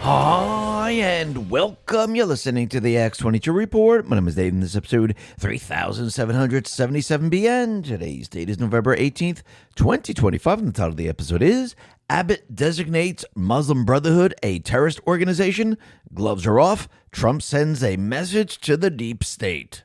Hi, and welcome. You're listening to the X22 Report. My name is Dave, and this is episode 3777BN. Today's date is November 18th, 2025, and the title of the episode is Abbott Designates Muslim Brotherhood a terrorist organization. Gloves are off. Trump sends a message to the deep state.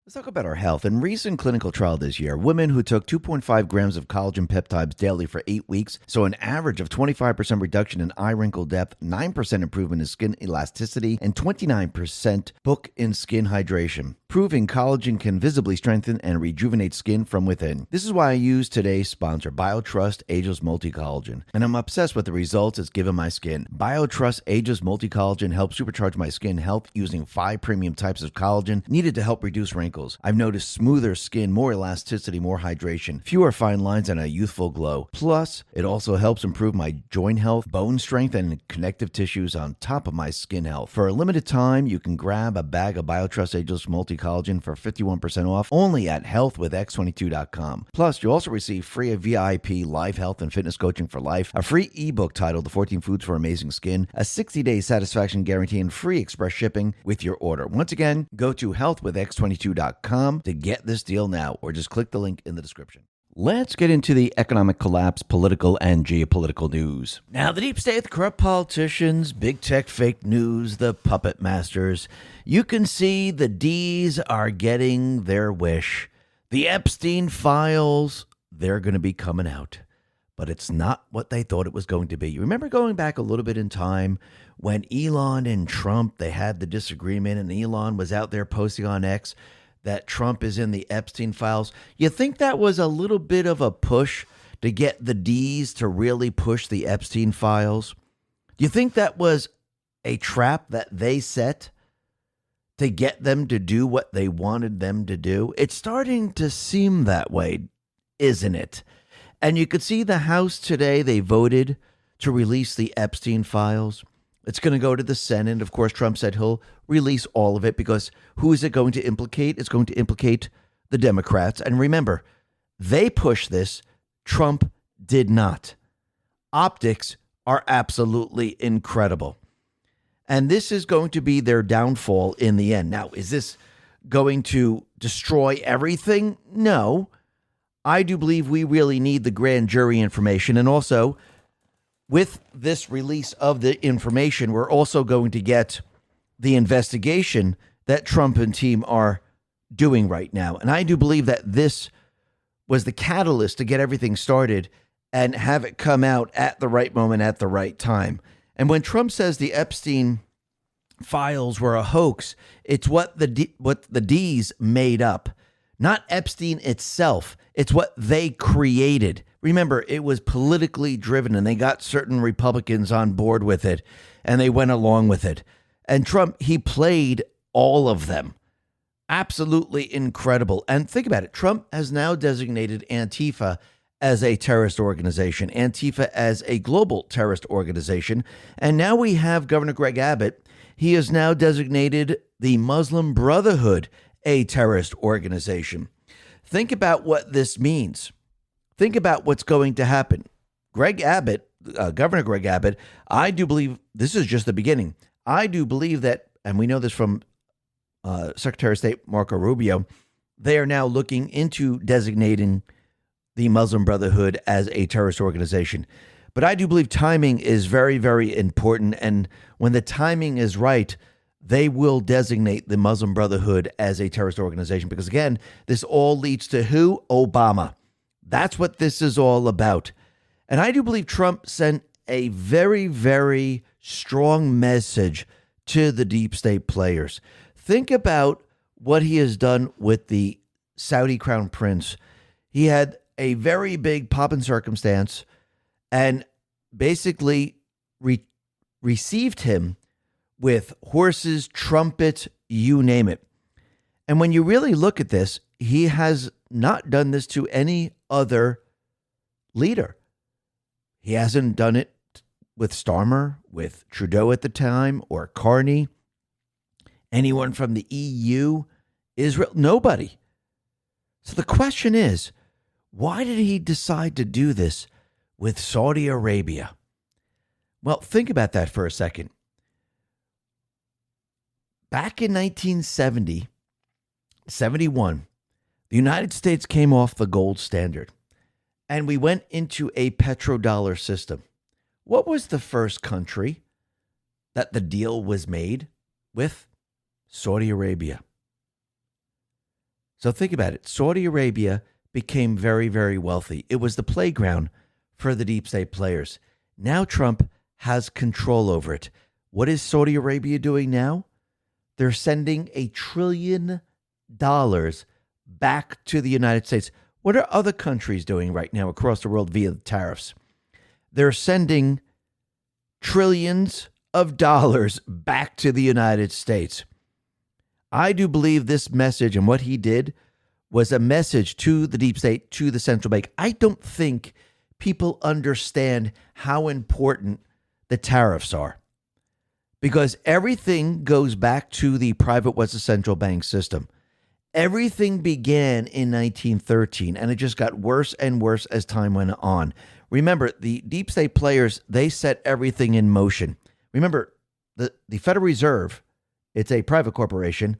Let's talk about our health. In recent clinical trial this year, women who took 2.5 grams of collagen peptides daily for 8 weeks saw an average of 25% reduction in eye wrinkle depth, 9% improvement in skin elasticity, and 29% book in skin hydration, proving collagen can visibly strengthen and rejuvenate skin from within. This is why I use today's sponsor, BioTrust Ageless Multi-Collagen, and I'm obsessed with the results it's given my skin. BioTrust Ageless Multi-Collagen helps supercharge my skin health using 5 premium types of collagen needed to help reduce wrinkles. I've noticed smoother skin, more elasticity, more hydration, fewer fine lines, and a youthful glow. Plus, it also helps improve my joint health, bone strength, and connective tissues on top of my skin health. For a limited time, you can grab a bag of BioTrust Ageless Multi-Collagen for 51% off only at healthwithx22.com. Plus, you also receive free VIP live health and fitness coaching for life, a free ebook titled The 14 Foods for Amazing Skin, a 60-day satisfaction guarantee, and free express shipping with your order. Once again, go to healthwithx22.com to get this deal now, or just click the link in the description. Let's get into the economic collapse, political and geopolitical news. Now, the deep state, the corrupt politicians, big tech fake news, the puppet masters. You can see the D's are getting their wish. The Epstein files, they're going to be coming out. But it's not what they thought it was going to be. You remember going back a little bit in time when Elon and Trump, they had the disagreement, and Elon was out there posting on X that Trump is in the Epstein files. You think that was a little bit of a push to get the D's to really push the Epstein files? Do you think that was a trap that they set to get them to do what they wanted them to do? It's starting to seem that way, isn't it? And you could see the House today, they voted to release the Epstein files. It's going to go to the Senate. Of course, Trump said he'll release all of it because who is it going to implicate? It's going to implicate the Democrats. And remember, they pushed this. Trump did not. Optics are absolutely incredible. And this is going to be their downfall in the end. Now, is this going to destroy everything? No. I do believe we really need the grand jury information. And also, with this release of the information, we're also going to get the investigation that Trump and team are doing right now. And I do believe that this was the catalyst to get everything started and have it come out at the right moment, at the right time. And when Trump says the Epstein files were a hoax, it's what the D's made up. Not Epstein itself. It's what they created. Remember, it was politically driven, and they got certain Republicans on board with it, and they went along with it. And Trump, he played all of them. Absolutely incredible. And think about it. Trump has now designated Antifa as a terrorist organization, Antifa as a global terrorist organization. And now we have Governor Greg Abbott. He has now designated the Muslim Brotherhood a terrorist organization. Think about what this means. Think about what's going to happen. Greg Abbott, Governor Greg Abbott, I do believe this is just the beginning. I do believe that, and we know this from Secretary of State Marco Rubio, they are now looking into designating the Muslim Brotherhood as a terrorist organization. But I do believe timing is very, very important. And when the timing is right, they will designate the Muslim Brotherhood as a terrorist organization. Because again, this all leads to who? Obama. That's what this is all about. And I do believe Trump sent a very, very strong message to the deep state players. Think about what he has done with the Saudi crown prince. He had a very big pomp and circumstance and basically received him with horses, trumpets, you name it. And when you really look at this, he has not done this to any other leader. He hasn't done it with Starmer, with Trudeau at the time, or Carney, anyone from the EU, Israel, nobody. So the question is, why did he decide to do this with Saudi Arabia? Well, think about that for a second. Back in 1970, 71, the United States came off the gold standard and we went into a petrodollar system. What was the first country that the deal was made with? Saudi Arabia. So think about it. Saudi Arabia became very, very wealthy. It was the playground for the deep state players. Now Trump has control over it. What is Saudi Arabia doing now? They're sending $1 trillion back to the United States. What are other countries doing right now across the world via the tariffs? They're sending trillions of dollars back to the United States. I do believe this message and what he did was a message to the deep state, to the central bank. I don't think people understand how important the tariffs are because everything goes back to the private was the central bank system. Everything began in 1913, and it just got worse and worse as time went on. Remember, the deep state players, they set everything in motion. Remember, the Federal Reserve, it's a private corporation.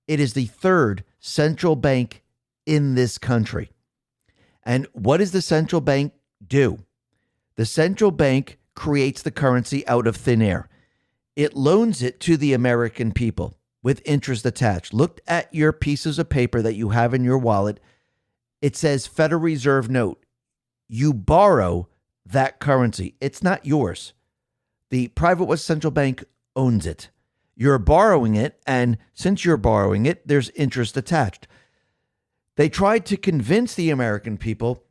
It is the third central bank in this country. And what does the central bank do? The central bank creates the currency out of thin air. It loans it to the American people with interest attached. Look at your pieces of paper that you have in your wallet. It says Federal Reserve note. You borrow that currency. It's not yours. The private West Central Bank owns it. You're borrowing it, and since you're borrowing it, there's interest attached. They tried to convince the American people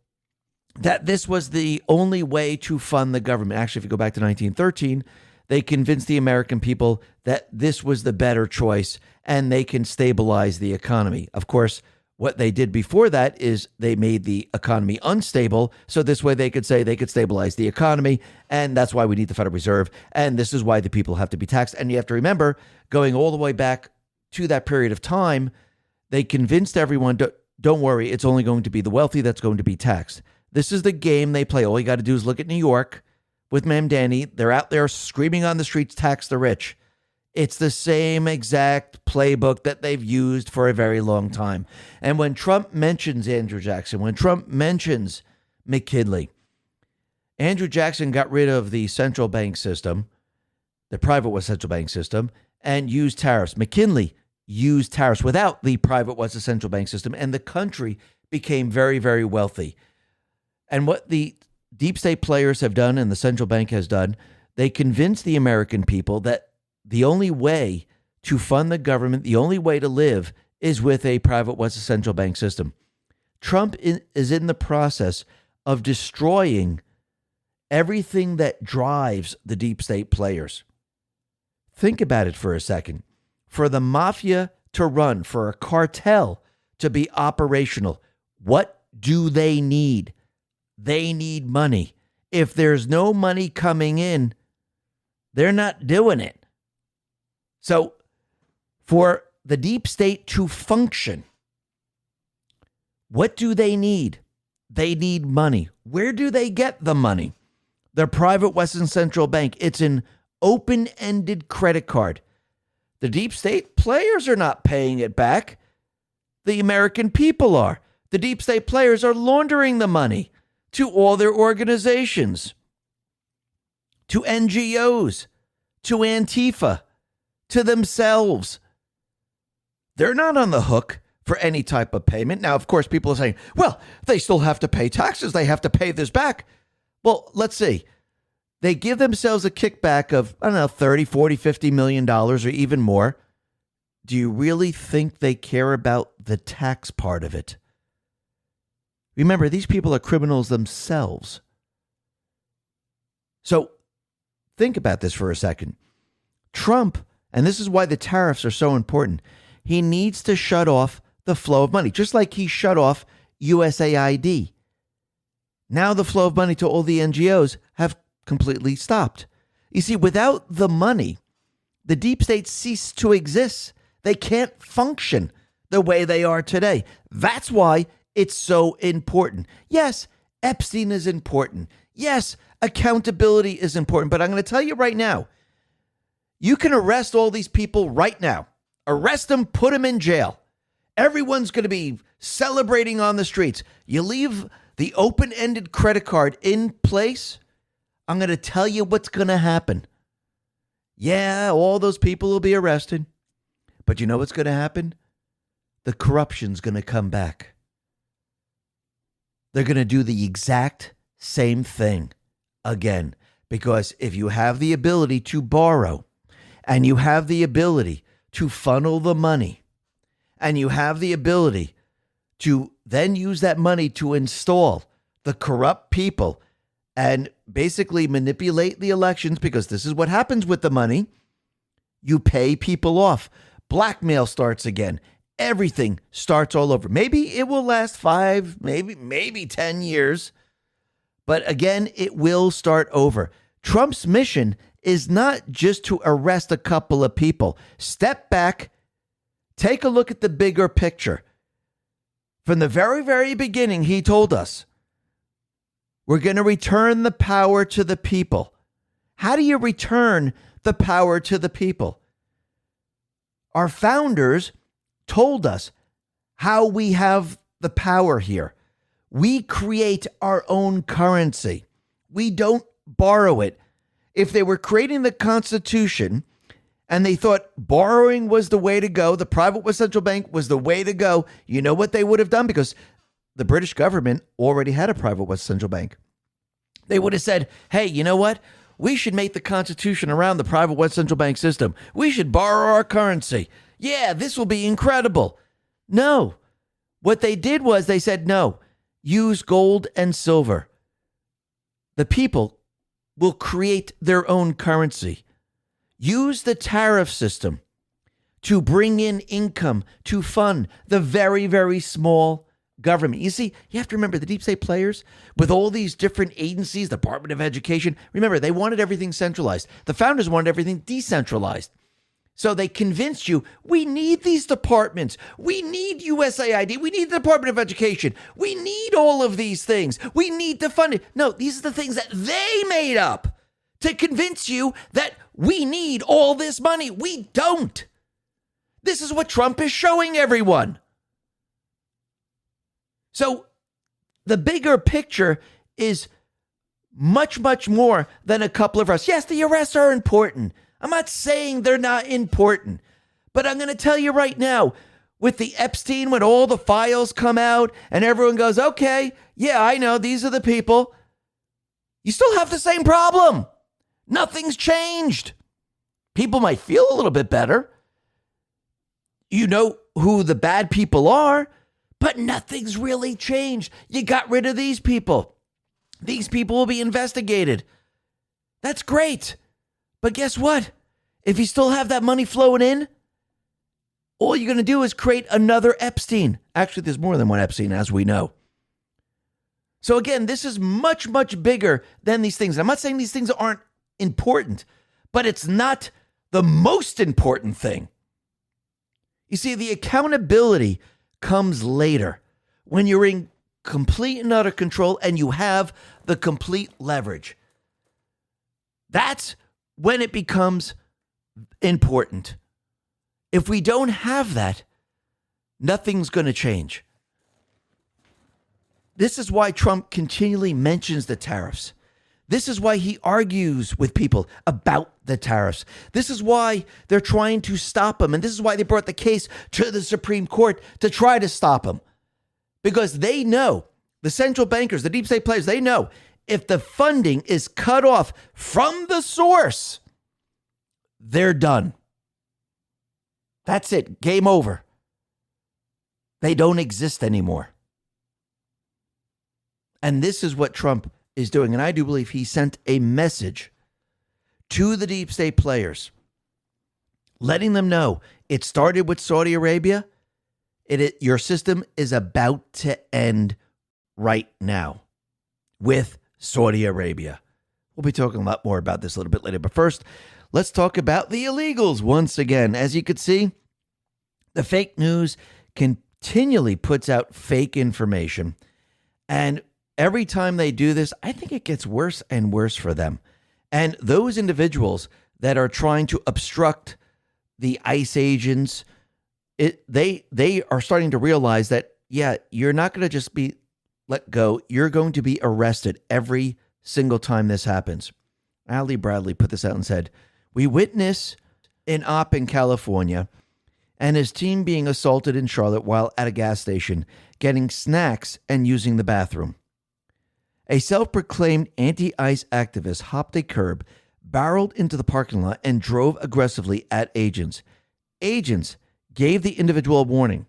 that this was the only way to fund the government. Actually, if you go back to 1913, they convinced the American people that this was the better choice and they can stabilize the economy. Of course, what they did before that is they made the economy unstable. So this way they could say they could stabilize the economy. And that's why we need the Federal Reserve. And this is why the people have to be taxed. And you have to remember, going all the way back to that period of time, they convinced everyone, don't worry, it's only going to be the wealthy that's going to be taxed. This is the game they play. All you got to do is look at New York with Mamdani. They're out there screaming on the streets, tax the rich. It's the same exact playbook that they've used for a very long time. And when Trump mentions Andrew Jackson, when Trump mentions McKinley, Andrew Jackson got rid of the central bank system, the private was central bank system, and used tariffs. McKinley used tariffs without the private was the central bank system, and the country became very, very wealthy. And what the deep state players have done and the central bank has done, they convinced the American people that the only way to fund the government, the only way to live is with a private was the central bank system. Trump is in the process of destroying everything that drives the deep state players. Think about it for a second. For the mafia to run, for a cartel to be operational, what do they need? They need money. If there's no money coming in, they're not doing it. So for the deep state to function, what do they need? They need money. Where do they get the money? The private Western Central Bank. It's an open-ended credit card. The deep state players are not paying it back. The American people are. The deep state players are laundering the money to all their organizations, to NGOs, to Antifa, to themselves. They're not on the hook for any type of payment. Now, of course, people are saying, well, they still have to pay taxes. They have to pay this back. Well, let's see. They give themselves a kickback of, I don't know, 30, 40, $50 million or even more. Do you really think they care about the tax part of it? Remember, these people are criminals themselves. So think about this for a second. Trump, and this is why the tariffs are so important, he needs to shut off the flow of money, just like he shut off USAID. Now the flow of money to all the NGOs have completely stopped. You see, without the money, the deep state ceased to exist. They can't function the way they are today. That's why it's so important. Yes, Epstein is important. Yes, accountability is important. But I'm going to tell you right now, you can arrest all these people right now. Arrest them, put them in jail. Everyone's going to be celebrating on the streets. You leave the open-ended credit card in place, I'm going to tell you what's going to happen. Yeah, all those people will be arrested. But you know what's going to happen? The corruption's going to come back. They're going to do the exact same thing again. Because if you have the ability to borrow, and you have the ability to funnel the money, and you have the ability to then use that money to install the corrupt people and basically manipulate the elections, because this is what happens with the money. You pay people off. Blackmail starts again. Everything starts all over. Maybe it will last 5, maybe 10 years. But again, it will start over. Trump's mission is not just to arrest a couple of people. Step back. Take a look at the bigger picture. From the very, very beginning, he told us, we're going to return the power to the people. How do you return the power to the people? Our founders told us how we have the power here. We create our own currency. We don't borrow it. If they were creating the Constitution and they thought borrowing was the way to go, the private central bank was the way to go, you know what they would have done? Because the British government already had a private central bank. They would have said, hey, you know what? We should make the Constitution around the private central bank system. We should borrow our currency. Yeah, this will be incredible. No. What they did was they said, no, use gold and silver. The people will create their own currency. Use the tariff system to bring in income to fund the very, very small government. You see, you have to remember the deep state players with all these different agencies, the Department of Education. Remember, they wanted everything centralized. The founders wanted everything decentralized. So they convinced you, we need these departments. We need USAID. We need the Department of Education. We need all of these things. We need to fund it. No, these are the things that they made up to convince you that we need all this money. We don't. This is what Trump is showing everyone. So the bigger picture is much, much more than a couple of arrests. Yes, the arrests are important. I'm not saying they're not important, but I'm going to tell you right now, with the Epstein, when all the files come out and everyone goes, okay, yeah, I know, these are the people. You still have the same problem. Nothing's changed. People might feel a little bit better. You know who the bad people are, but nothing's really changed. You got rid of these people. These people will be investigated. That's great. But guess what? If you still have that money flowing in, all you're going to do is create another Epstein. Actually, there's more than one Epstein, as we know. So again, this is much, much bigger than these things. I'm not saying these things aren't important, but it's not the most important thing. You see, the accountability comes later when you're in complete and utter control and you have the complete leverage. That's when it becomes important. If we don't have that, nothing's going to change. This is why Trump continually mentions the tariffs. This is why he argues with people about the tariffs. This is why they're trying to stop him. And this is why they brought the case to the Supreme Court to try to stop him. Because they know, the central bankers, the deep state players, they know if the funding is cut off from the source, they're done. That's it. Game over. They don't exist anymore. And this is what Trump is doing. And I do believe he sent a message to the deep state players, letting them know it started with Saudi Arabia. Your system is about to end right now with Saudi Arabia. We'll be talking a lot more about this a little bit later. But first, let's talk about the illegals once again. As you can see, the fake news continually puts out fake information. And every time they do this, I think it gets worse and worse for them. And those individuals that are trying to obstruct the ICE agents, they are starting to realize that, yeah, you're not going to just be let go. You're going to be arrested every single time this happens. Ali Bradley put this out and said, "We witness an op in California and his team being assaulted in Charlotte while at a gas station, getting snacks and using the bathroom. A self-proclaimed anti-ICE activist hopped a curb, barreled into the parking lot, and drove aggressively at agents. Agents gave the individual a warning.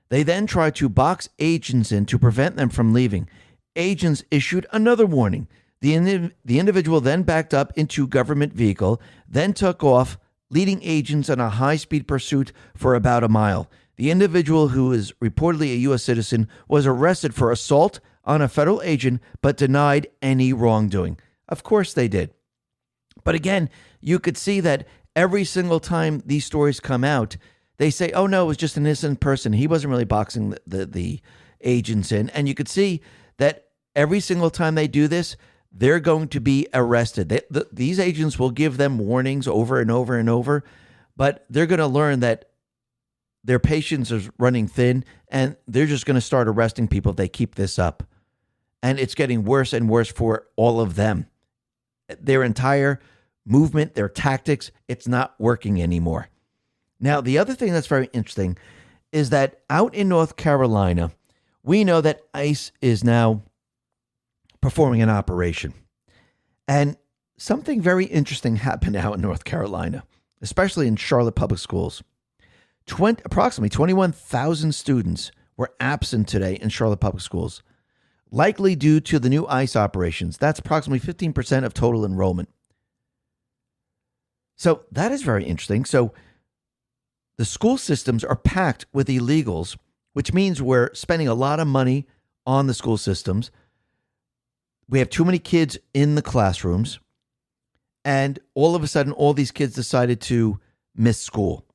They then tried to box agents in to prevent them from leaving. Agents issued another warning. The individual then backed up into government vehicle, then took off, leading agents on a high-speed pursuit for about a mile. The individual, who is reportedly a U.S. citizen, was arrested for assault on a federal agent, but denied any wrongdoing." Of course they did. But again, you could see that every single time these stories come out, they say, oh, no, it was just an innocent person. He wasn't really boxing the agents in. And you could see that every single time they do this, they're going to be arrested. These agents will give them warnings over and over and over, but they're going to learn that their patience is running thin, and they're just going to start arresting people if they keep this up. And it's getting worse and worse for all of them. Their entire movement, their tactics, it's not working anymore. Now, the other thing that's very interesting is that out in North Carolina, we know that ICE is now performing an operation. And something very interesting happened out in North Carolina, especially in Charlotte Public Schools. Approximately 21,000 students were absent today in Charlotte Public Schools, likely due to the new ICE operations. That's approximately 15% of total enrollment. So that is very interesting. So the school systems are packed with illegals, which means we're spending a lot of money on the school systems. We have too many kids in the classrooms, and all of a sudden, all these kids decided to miss school.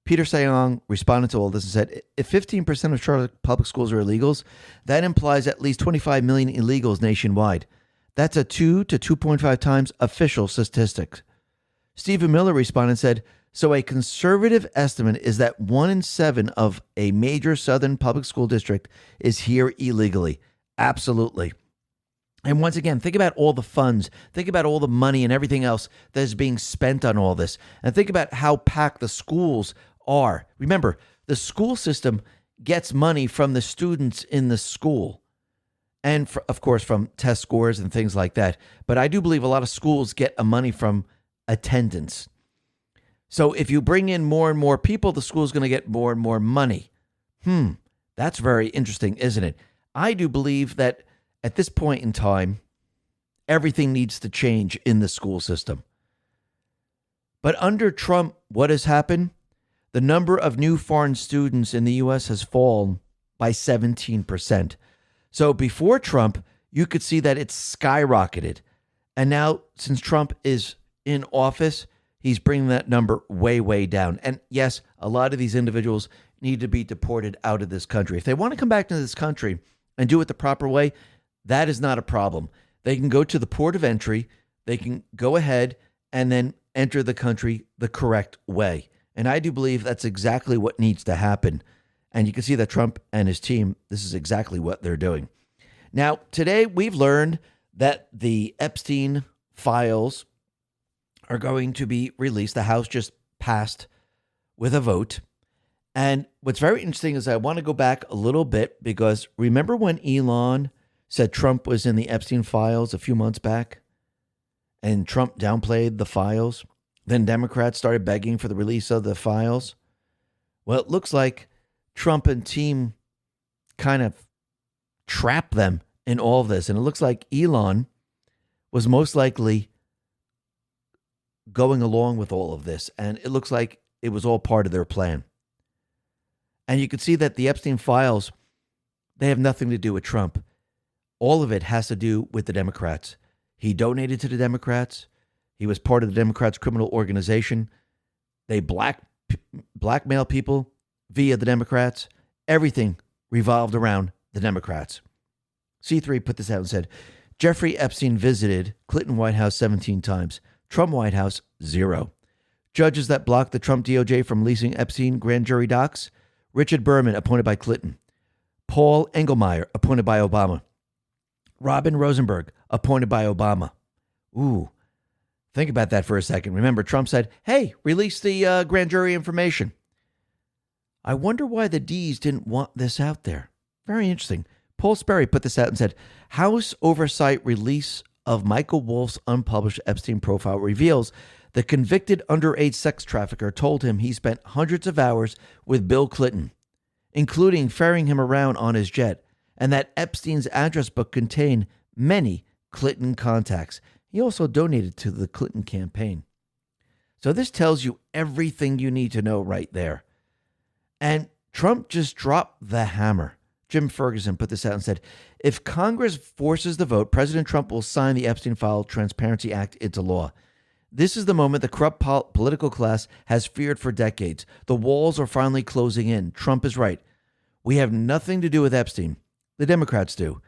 Peter Sayong responded to all this and said, if 15% of Charlotte public schools are illegals, that implies at least 25 million illegals nationwide. That's a 2 to 2.5 times official statistics. Stephen Miller responded and said, so a conservative estimate is that 1 in 7 of a major southern public school district is here illegally. Absolutely. And once again, think about all the funds, think about all the money and everything else that is being spent on all this. And think about how packed the schools are. Remember, the school system gets money from the students in the school. And of course, from test scores and things like that. But I do believe a lot of schools get money from attendance. So if you bring in more and more people, the school's going to get more and more money. That's very interesting, isn't it? I do believe that at this point in time, everything needs to change in the school system. But under Trump, what has happened? The number of new foreign students in the U.S. has fallen by 17%. So before Trump, you could see that it's skyrocketed. And now, since Trump is in office, he's bringing that number way, way down. And yes, a lot of these individuals need to be deported out of this country. If they want to come back to this country and do it the proper way, that is not a problem. They can go to the port of entry. They can go ahead and then enter the country the correct way. And I do believe that's exactly what needs to happen. And you can see that Trump and his team, this is exactly what they're doing. Now, today we've learned that the Epstein files are going to be released. The House just passed with a vote. And what's very interesting is I want to go back a little bit because remember when Elon said Trump was in the Epstein files a few months back and Trump downplayed the files? Then Democrats started begging for the release of the files. Well, it looks like Trump and team kind of trapped them in all of this. And it looks like Elon was most likely going along with all of this. And it looks like it was all part of their plan. And you can see that the Epstein files, they have nothing to do with Trump. All of it has to do with the Democrats. He donated to the Democrats. He was part of the Democrats' criminal organization. They blackmail people via the Democrats. Everything revolved around the Democrats. C3 put this out and said, Jeffrey Epstein visited Clinton White House 17 times. Trump White House, 0. Judges that blocked the Trump DOJ from releasing Epstein grand jury docs. Richard Berman, appointed by Clinton. Paul Engelmeyer, appointed by Obama. Robin Rosenberg, appointed by Obama. Ooh, think about that for a second. Remember, Trump said, hey, release the grand jury information. I wonder why the D's didn't want this out there. Very interesting. Paul Sperry put this out and said, House Oversight release of Michael Wolff's unpublished Epstein profile reveals the convicted underage sex trafficker told him he spent hundreds of hours with Bill Clinton, including ferrying him around on his jet, and that Epstein's address book contained many Clinton contacts. He also donated to the Clinton campaign. So this tells you everything you need to know right there. And Trump just dropped the hammer. Jim Ferguson put this out and said, if Congress forces the vote, President Trump will sign the Epstein File Transparency Act into law. This is the moment the corrupt political class has feared for decades. The walls are finally closing in. Trump is right. We have nothing to do with Epstein. The Democrats do.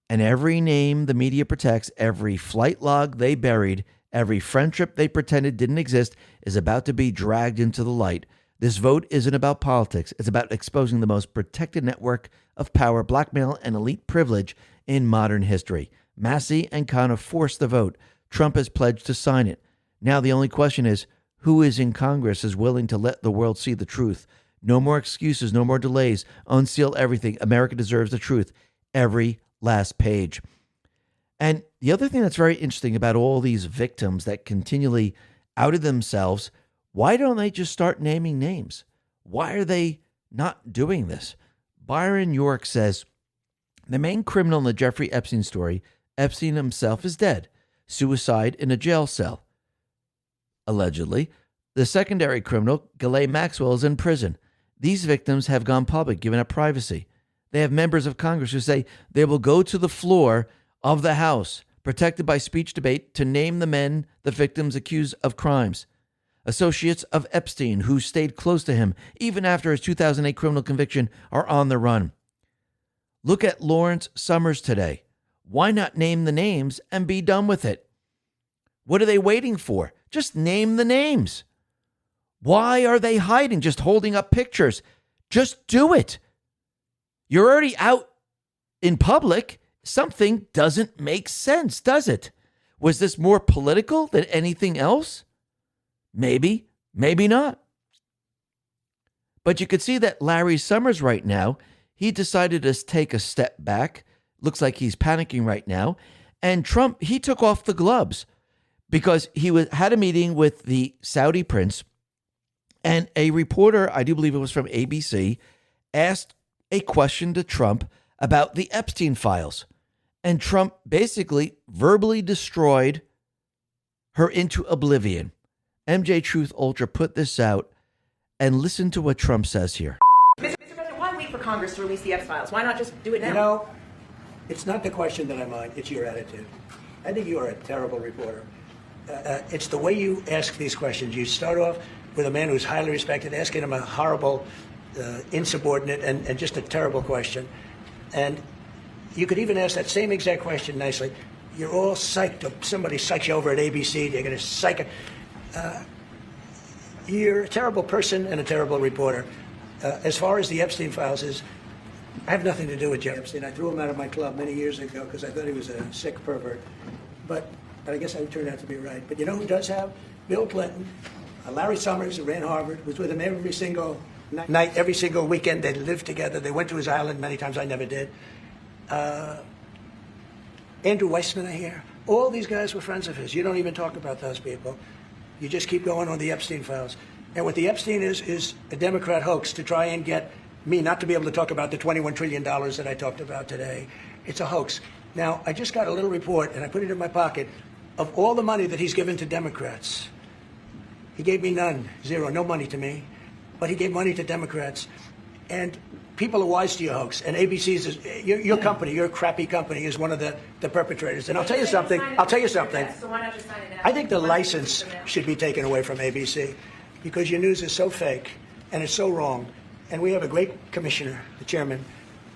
And every name the media protects, every flight log they buried, every friendship they pretended didn't exist is about to be dragged into the light. This vote isn't about politics. It's about exposing the most protected network of power, blackmail, and elite privilege in modern history. Massey and Connor forced the vote. Trump has pledged to sign it. Now the only question is, who is in Congress is willing to let the world see the truth? No more excuses, no more delays. Unseal everything. America deserves the truth. Every last page. And the other thing that's very interesting about all these victims that continually outed themselves, why don't they just start naming names? Why are they not doing this? Byron York says, the main criminal in the Jeffrey Epstein story, Epstein himself, is dead. Suicide in a jail cell. Allegedly. The secondary criminal, Ghislaine Maxwell, is in prison. These victims have gone public, given up privacy. They have members of Congress who say they will go to the floor of the House, protected by speech debate, to name the men the victims accused of crimes. Associates of Epstein who stayed close to him even after his 2008 criminal conviction are on the run. Look at Lawrence Summers today. Why not name the names and be done with it? What are they waiting for? Just name the names. Why are they hiding, just holding up pictures? Just do it. You're already out in public. Something doesn't make sense, does it? Was this more political than anything else? Maybe, maybe not. But you could see that Larry Summers right now, he decided to take a step back. Looks like he's panicking right now. And Trump, he took off the gloves because he had a meeting with the Saudi prince, and a reporter, I do believe it was from ABC, asked a question to Trump about the Epstein files. And Trump basically verbally destroyed her into oblivion. MJ Truth Ultra put this out, and listen to what Trump says here. Mr. President, why wait for Congress to release the Epstein files? Why not just do it now? You know, it's not the question that I mind, it's your attitude. I think you are a terrible reporter. It's the way you ask these questions. You start off with a man who's highly respected, asking him a horrible, insubordinate, and just a terrible question. And you could even ask that same exact question nicely. You're all psyched up. Somebody psychs you over at ABC. They're going to psych it. You're a terrible person and a terrible reporter. As far as the Epstein files is, I have nothing to do with Jeffrey Epstein. I threw him out of my club many years ago because I thought he was a sick pervert. But I guess I turned out to be right. But you know who does have? Bill Clinton, Larry Summers, who ran Harvard, was with him every single night, every single weekend. They lived together. They went to his island many times. I never did. Andrew Weissman, I hear. All these guys were friends of his. You don't even talk about those people. You just keep going on the Epstein files. And what the Epstein is a Democrat hoax to try and get me not to be able to talk about the $21 trillion that I talked about today. It's a hoax. Now, I just got a little report, and I put it in my pocket, of all the money that he's given to Democrats. He gave me none, zero, no money to me. But he gave money to Democrats. And people are wise to your hoax. And ABC's, your company, your crappy company, is one of the perpetrators. And I'll tell you something. I think the license should be taken away from ABC because your news is so fake and it's so wrong. And we have a great commissioner, the chairman,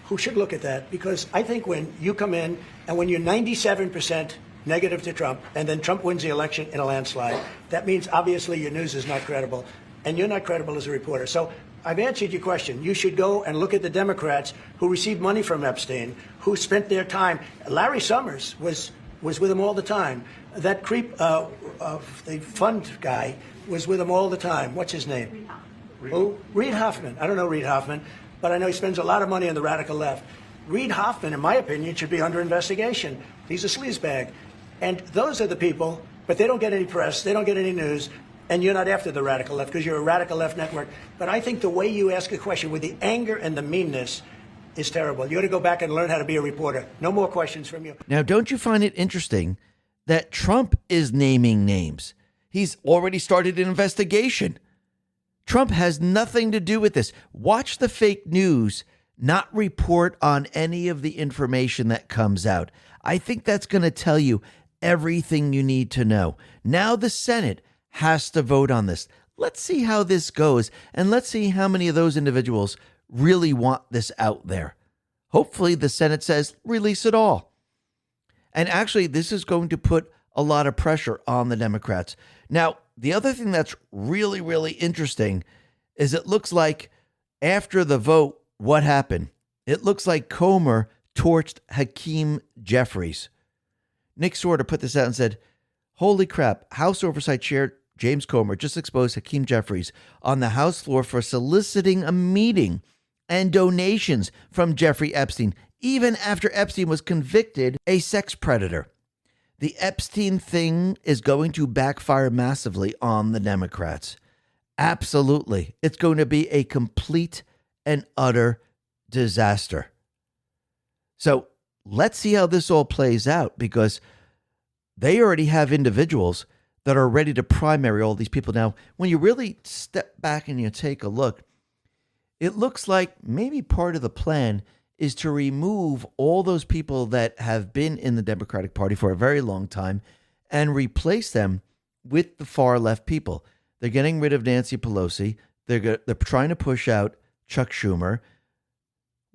who should look at that, because I think when you come in and when you're 97% negative to Trump, and then Trump wins the election in a landslide. That means obviously your news is not credible, and you're not credible as a reporter. So I've answered your question. You should go and look at the Democrats who received money from Epstein, who spent their time. Larry Summers was with him all the time. That creep of the fund guy was with him all the time. What's his name? Reid Hoffman. I don't know Reid Hoffman, but I know he spends a lot of money on the radical left. Reid Hoffman, in my opinion, should be under investigation. He's a sleazebag. And those are the people, but they don't get any press, they don't get any news, and you're not after the radical left because you're a radical left network. But I think the way you ask a question with the anger and the meanness is terrible. You ought to go back and learn how to be a reporter. No more questions from you. Now, don't you find it interesting that Trump is naming names? He's already started an investigation. Trump has nothing to do with this. Watch the fake news not report on any of the information that comes out. I think that's going to tell you everything you need to know. Now the Senate has to vote on this. Let's see how this goes, and let's see how many of those individuals really want this out there. Hopefully the Senate says release it all. And actually, this is going to put a lot of pressure on the Democrats. Now, the other thing that's really, really interesting is it looks like after the vote, what happened? It looks like Comer torched Hakeem Jeffries. Nick Sorter put this out and said, holy crap, House Oversight Chair James Comer just exposed Hakeem Jeffries on the House floor for soliciting a meeting and donations from Jeffrey Epstein, even after Epstein was convicted a sex predator. The Epstein thing is going to backfire massively on the Democrats. Absolutely. It's going to be a complete and utter disaster. So let's see how this all plays out, because they already have individuals that are ready to primary all these people. Now, when you really step back and you take a look, it looks like maybe part of the plan is to remove all those people that have been in the Democratic Party for a very long time and replace them with the far left people. They're getting rid of Nancy Pelosi. They're trying to push out Chuck Schumer.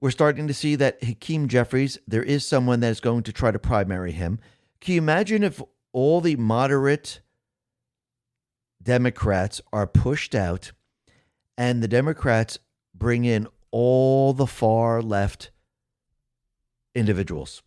We're starting to see that Hakeem Jeffries, there is someone that is going to try to primary him. Can you imagine if all the moderate Democrats are pushed out and the Democrats bring in all the far left individuals?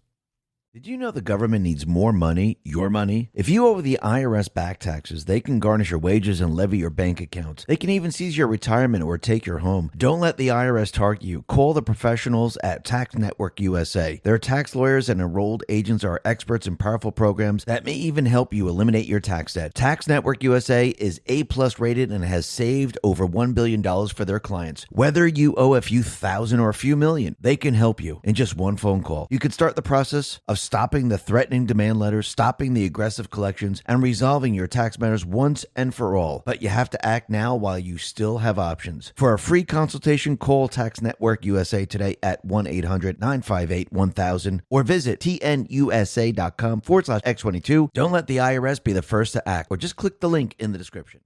Did you know the government needs more money, your money? If you owe the IRS back taxes, they can garnish your wages and levy your bank accounts. They can even seize your retirement or take your home. Don't let the IRS target you. Call the professionals at Tax Network USA. Their tax lawyers and enrolled agents are experts in powerful programs that may even help you eliminate your tax debt. Tax Network USA is A+ rated and has saved over $1 billion for their clients. Whether you owe a few thousand or a few million, they can help you in just one phone call. You can start the process of stopping the threatening demand letters, stopping the aggressive collections, and resolving your tax matters once and for all. But you have to act now while you still have options. For a free consultation, call Tax Network USA today at 1-800-958-1000 or visit tnusa.com/X22. Don't let the IRS be the first to act, or just click the link in the description.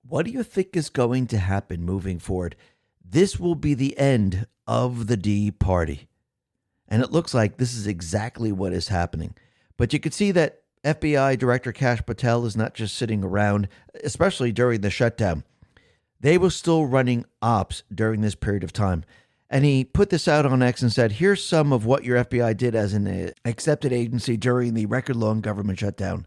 What do you think is going to happen moving forward? This will be the end of the D Party. And it looks like this is exactly what is happening. But you can see that FBI Director Kash Patel is not just sitting around, especially during the shutdown. They were still running ops during this period of time. And he put this out on X and said, here's some of what your FBI did as an accepted agency during the record-long government shutdown.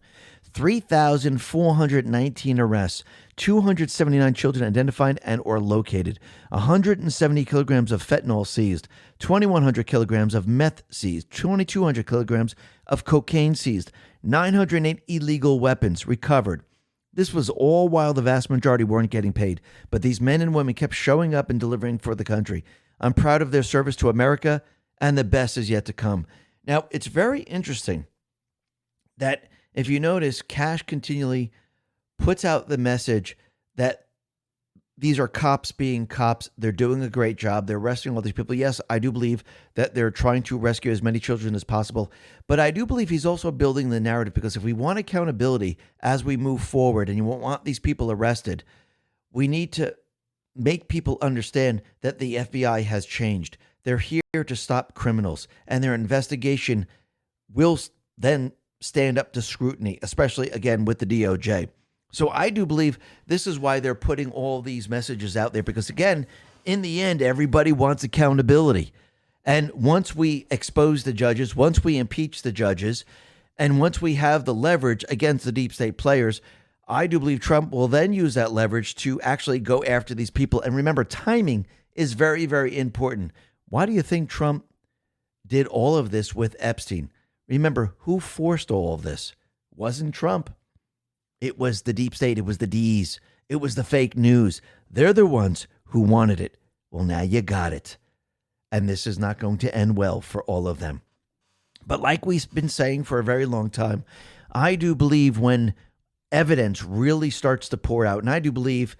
3,419 arrests, 279 children identified and or located, 170 kilograms of fentanyl seized, 2,100 kilograms of meth seized, 2,200 kilograms of cocaine seized, 908 illegal weapons recovered. This was all while the vast majority weren't getting paid, but these men and women kept showing up and delivering for the country. I'm proud of their service to America, and the best is yet to come. Now, it's very interesting that if you notice, Kash continually puts out the message that these are cops being cops. They're doing a great job. They're arresting all these people. Yes, I do believe that they're trying to rescue as many children as possible. But I do believe he's also building the narrative, because if we want accountability as we move forward and you won't want these people arrested, we need to make people understand that the FBI has changed. They're here to stop criminals, and their investigation will then stand up to scrutiny, especially, again, with the DOJ. So I do believe this is why they're putting all these messages out there, because, again, in the end, everybody wants accountability. And once we expose the judges, once we impeach the judges, and once we have the leverage against the deep state players, I do believe Trump will then use that leverage to actually go after these people. And remember, timing is very, very important. Why do you think Trump did all of this with Epstein? Remember, who forced all of this? It wasn't Trump. It was the deep state. It was the D's. It was the fake news. They're the ones who wanted it. Well, now you got it. And this is not going to end well for all of them. But like we've been saying for a very long time, I do believe when evidence really starts to pour out, and I do believe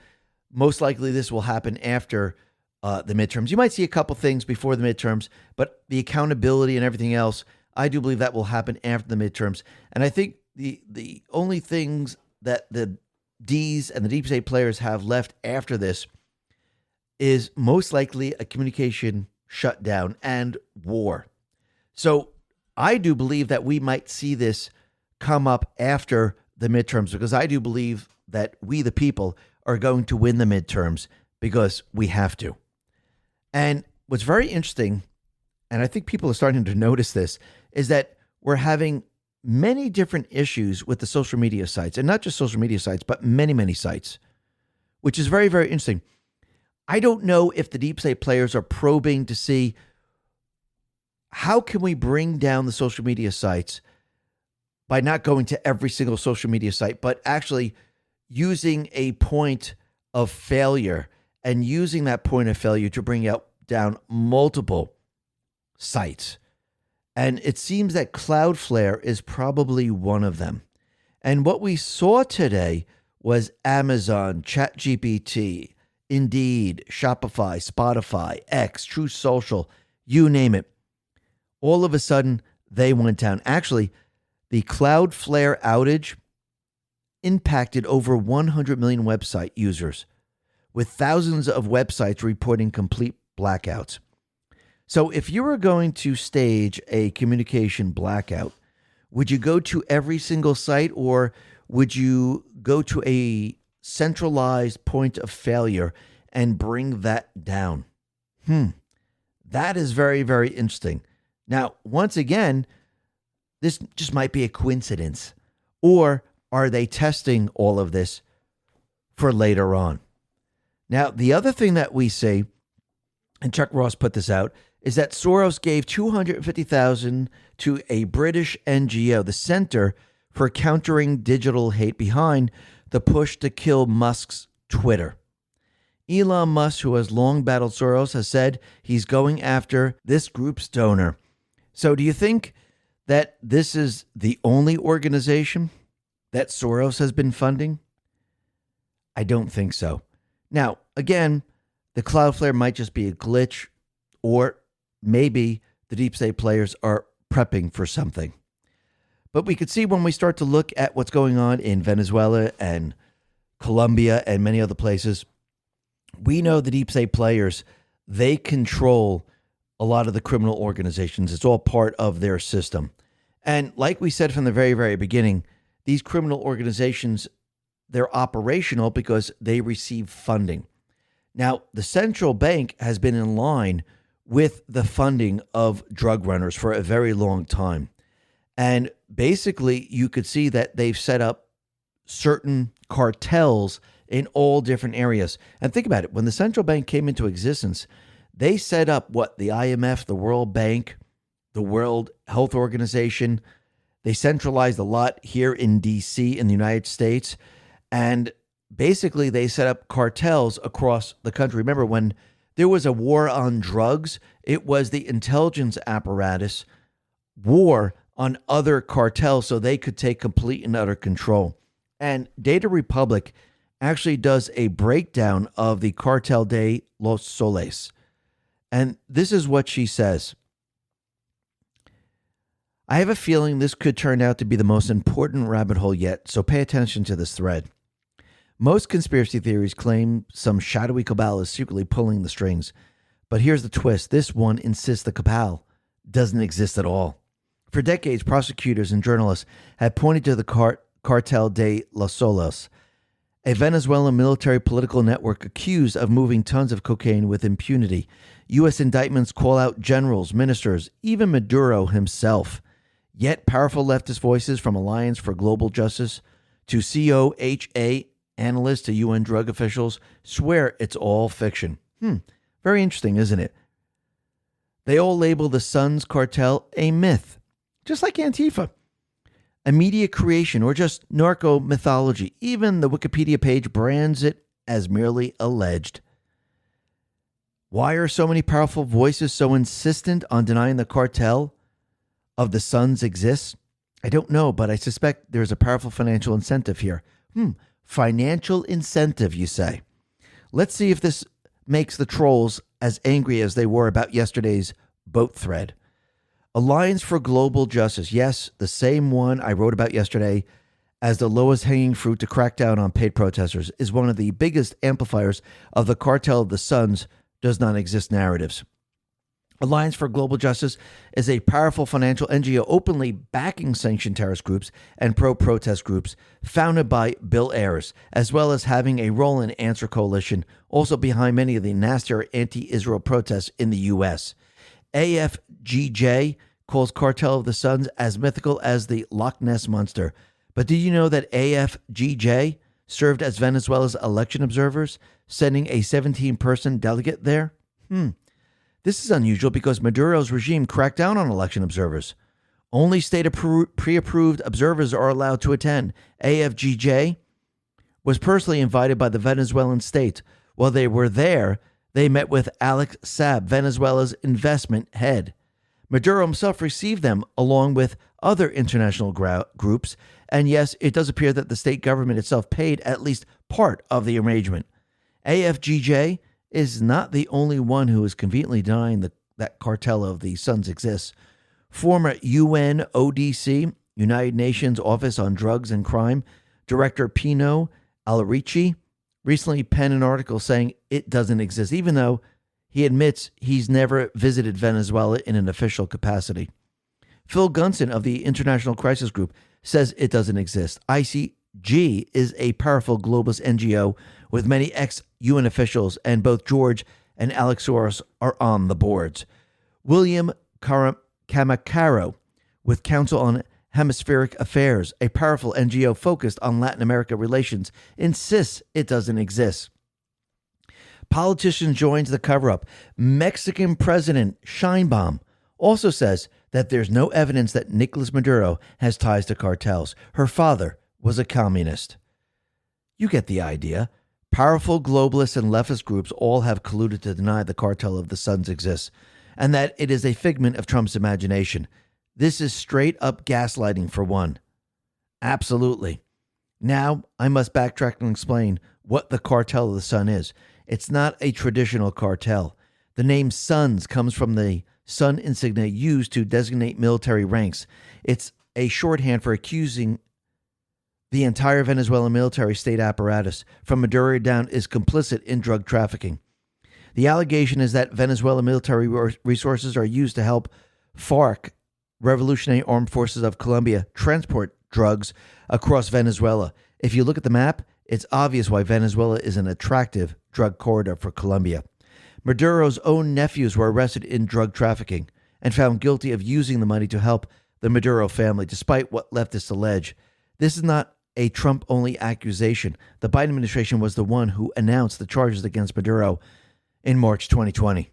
most likely this will happen after the midterms. You might see a couple things before the midterms, but the accountability and everything else, I do believe that will happen after the midterms. And I think the only things that the D's and the deep state players have left after this is most likely a communication shutdown and war. So I do believe that we might see this come up after the midterms, because I do believe that we, the people, are going to win the midterms because we have to. And what's very interesting, and I think people are starting to notice this, is that we're having many different issues with the social media sites, and not just social media sites, but many, many sites, which is very, very interesting. I don't know if the deep state players are probing to see how can we bring down the social media sites by not going to every single social media site, but actually using a point of failure and using that point of failure to bring down multiple sites. And it seems that Cloudflare is probably one of them. And what we saw today was Amazon, ChatGPT, Indeed, Shopify, Spotify, X, True Social, you name it. All of a sudden, they went down. Actually, the Cloudflare outage impacted over 100 million website users, with thousands of websites reporting complete blackouts. So if you were going to stage a communication blackout, would you go to every single site, or would you go to a centralized point of failure and bring that down? That is very, very interesting. Now, once again, this just might be a coincidence, or are they testing all of this for later on? Now, the other thing that we see, and Chuck Ross put this out, is that Soros gave $250,000 to a British NGO, the Center for Countering Digital Hate, behind the push to kill Musk's Twitter. Elon Musk, who has long battled Soros, has said he's going after this group's donor. So do you think that this is the only organization that Soros has been funding? I don't think so. Now, again, the Cloudflare might just be a glitch, or maybe the deep state players are prepping for something. But we could see when we start to look at what's going on in Venezuela and Colombia and many other places, we know the deep state players, they control a lot of the criminal organizations. It's all part of their system. And like we said from the very, very beginning, these criminal organizations, they're operational because they receive funding. Now, the central bank has been in line with the funding of drug runners for a very long time. And basically, you could see that they've set up certain cartels in all different areas. And think about it. When the central bank came into existence, they set up the IMF, the World Bank, the World Health Organization. They centralized a lot here in D.C. in the United States. And basically, they set up cartels across the country. Remember, when there was a war on drugs, it was the intelligence apparatus war on other cartels so they could take complete and utter control. And Data Republic actually does a breakdown of the Cartel de los Soles. And this is what she says. I have a feeling this could turn out to be the most important rabbit hole yet, so pay attention to this thread. Most conspiracy theories claim some shadowy cabal is secretly pulling the strings. But here's the twist. This one insists the cabal doesn't exist at all. For decades, prosecutors and journalists had pointed to the Cartel de los Solos, a Venezuelan military political network accused of moving tons of cocaine with impunity. U.S. indictments call out generals, ministers, even Maduro himself. Yet powerful leftist voices from Alliance for Global Justice to COHA analysts to UN drug officials swear it's all fiction. Very interesting, isn't it? They all label the Suns cartel a myth, just like Antifa. A media creation or just narco mythology. Even the Wikipedia page brands it as merely alleged. Why are so many powerful voices so insistent on denying the cartel of the Suns exists? I don't know, but I suspect there's a powerful financial incentive here. Financial incentive, you say? Let's see if this makes the trolls as angry as they were about yesterday's boat thread. Alliance for Global Justice, yes, the same one I wrote about yesterday as the lowest hanging fruit to crack down on paid protesters, is one of the biggest amplifiers of the cartel of the Suns does not exist narratives. Alliance for Global Justice is a powerful financial NGO openly backing sanctioned terrorist groups and pro-protest groups founded by Bill Ayers, as well as having a role in Answer Coalition, also behind many of the nastier anti-Israel protests in the U.S. AFGJ calls Cartel of the Suns as mythical as the Loch Ness Monster. But did you know that AFGJ served as Venezuela's election observers, sending a 17-person delegate there? This is unusual because Maduro's regime cracked down on election observers. Only state pre-approved observers are allowed to attend. AFGJ was personally invited by the Venezuelan state. While they were there, they met with Alex Saab, Venezuela's investment head. Maduro himself received them along with other international groups, and yes, it does appear that the state government itself paid at least part of the arrangement. AFGJ is not the only one who is conveniently denying that cartel of the Suns exists. Former UN ODC, United Nations Office on Drugs and Crime, Director Pino Alarici, recently penned an article saying it doesn't exist, even though he admits he's never visited Venezuela in an official capacity. Phil Gunson of the International Crisis Group says it doesn't exist. ICG is a powerful globalist NGO with many ex-UN officials, and both George and Alex Soros are on the boards. William Camacaro, with Council on Hemispheric Affairs, a powerful NGO focused on Latin America relations, insists it doesn't exist. Politician joins the cover-up. Mexican President Sheinbaum also says that there's no evidence that Nicolas Maduro has ties to cartels. Her father was a communist. You get the idea. Powerful globalists and leftist groups all have colluded to deny the cartel of the Suns exists, and that it is a figment of Trump's imagination. This is straight up gaslighting for one. Absolutely. Now, I must backtrack and explain what the cartel of the Sun is. It's not a traditional cartel. The name Suns comes from the sun insignia used to designate military ranks. It's a shorthand for accusing the entire Venezuelan military state apparatus, from Maduro down, is complicit in drug trafficking. The allegation is that Venezuelan military resources are used to help FARC, Revolutionary Armed Forces of Colombia, transport drugs across Venezuela. If you look at the map, it's obvious why Venezuela is an attractive drug corridor for Colombia. Maduro's own nephews were arrested in drug trafficking and found guilty of using the money to help the Maduro family, despite what leftists allege. This is not a Trump-only accusation. The Biden administration was the one who announced the charges against Maduro in March 2020.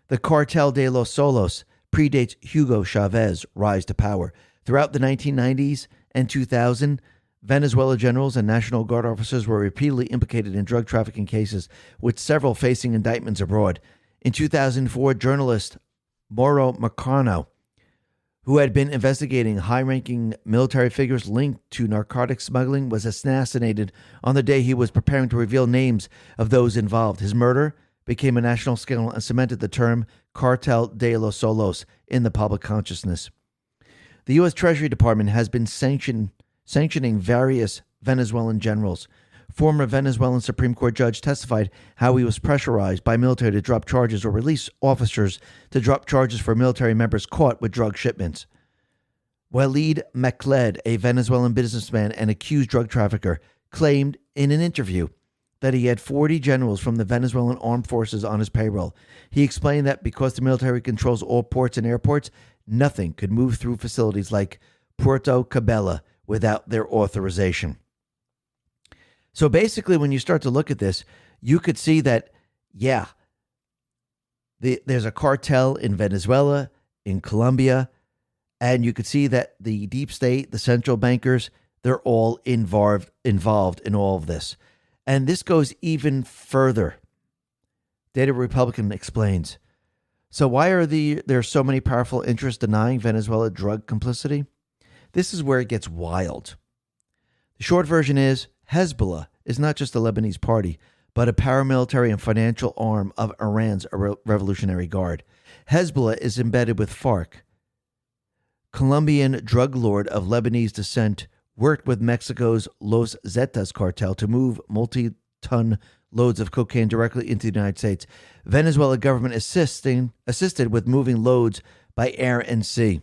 The Cartel de los Solos predates Hugo Chavez's rise to power. Throughout the 1990s and 2000, Venezuela generals and National Guard officers were repeatedly implicated in drug trafficking cases, with several facing indictments abroad. In 2004, journalist Mauro Marcano, who had been investigating high-ranking military figures linked to narcotics smuggling, was assassinated on the day he was preparing to reveal names of those involved. His murder became a national scandal and cemented the term Cartel de los Solos in the public consciousness. The U.S. Treasury Department has been sanctioning various Venezuelan generals. Former Venezuelan Supreme Court judge testified how he was pressurized by military to drop charges or release officers to drop charges for military members caught with drug shipments. Walid Makled, a Venezuelan businessman and accused drug trafficker, claimed in an interview that he had 40 generals from the Venezuelan armed forces on his payroll. He explained that because the military controls all ports and airports, nothing could move through facilities like Puerto Cabello without their authorization. So basically, when you start to look at this, you could see that, yeah, there's a cartel in Venezuela, in Colombia, and you could see that the deep state, the central bankers, they're all involved in all of this. And this goes even further. Data Republican explains. So why are there so many powerful interests denying Venezuela drug complicity? This is where it gets wild. The short version is Hezbollah is not just a Lebanese party, but a paramilitary and financial arm of Iran's Revolutionary Guard. Hezbollah is embedded with FARC. Colombian drug lord of Lebanese descent worked with Mexico's Los Zetas cartel to move multi-ton loads of cocaine directly into the United States. Venezuela government assisted with moving loads by air and sea.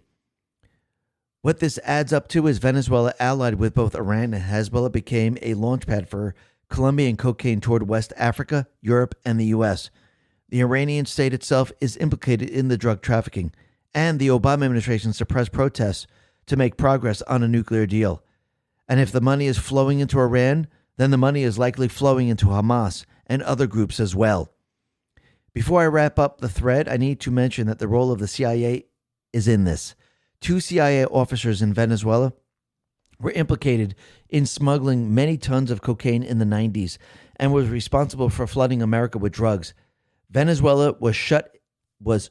What this adds up to is Venezuela, allied with both Iran and Hezbollah, became a launchpad for Colombian cocaine toward West Africa, Europe, and the U.S. The Iranian state itself is implicated in the drug trafficking, and the Obama administration suppressed protests to make progress on a nuclear deal. And if the money is flowing into Iran, then the money is likely flowing into Hamas and other groups as well. Before I wrap up the thread, I need to mention that the role of the CIA is in this. 2 CIA officers in Venezuela were implicated in smuggling many tons of cocaine in the 90s and was responsible for flooding America with drugs. Venezuela was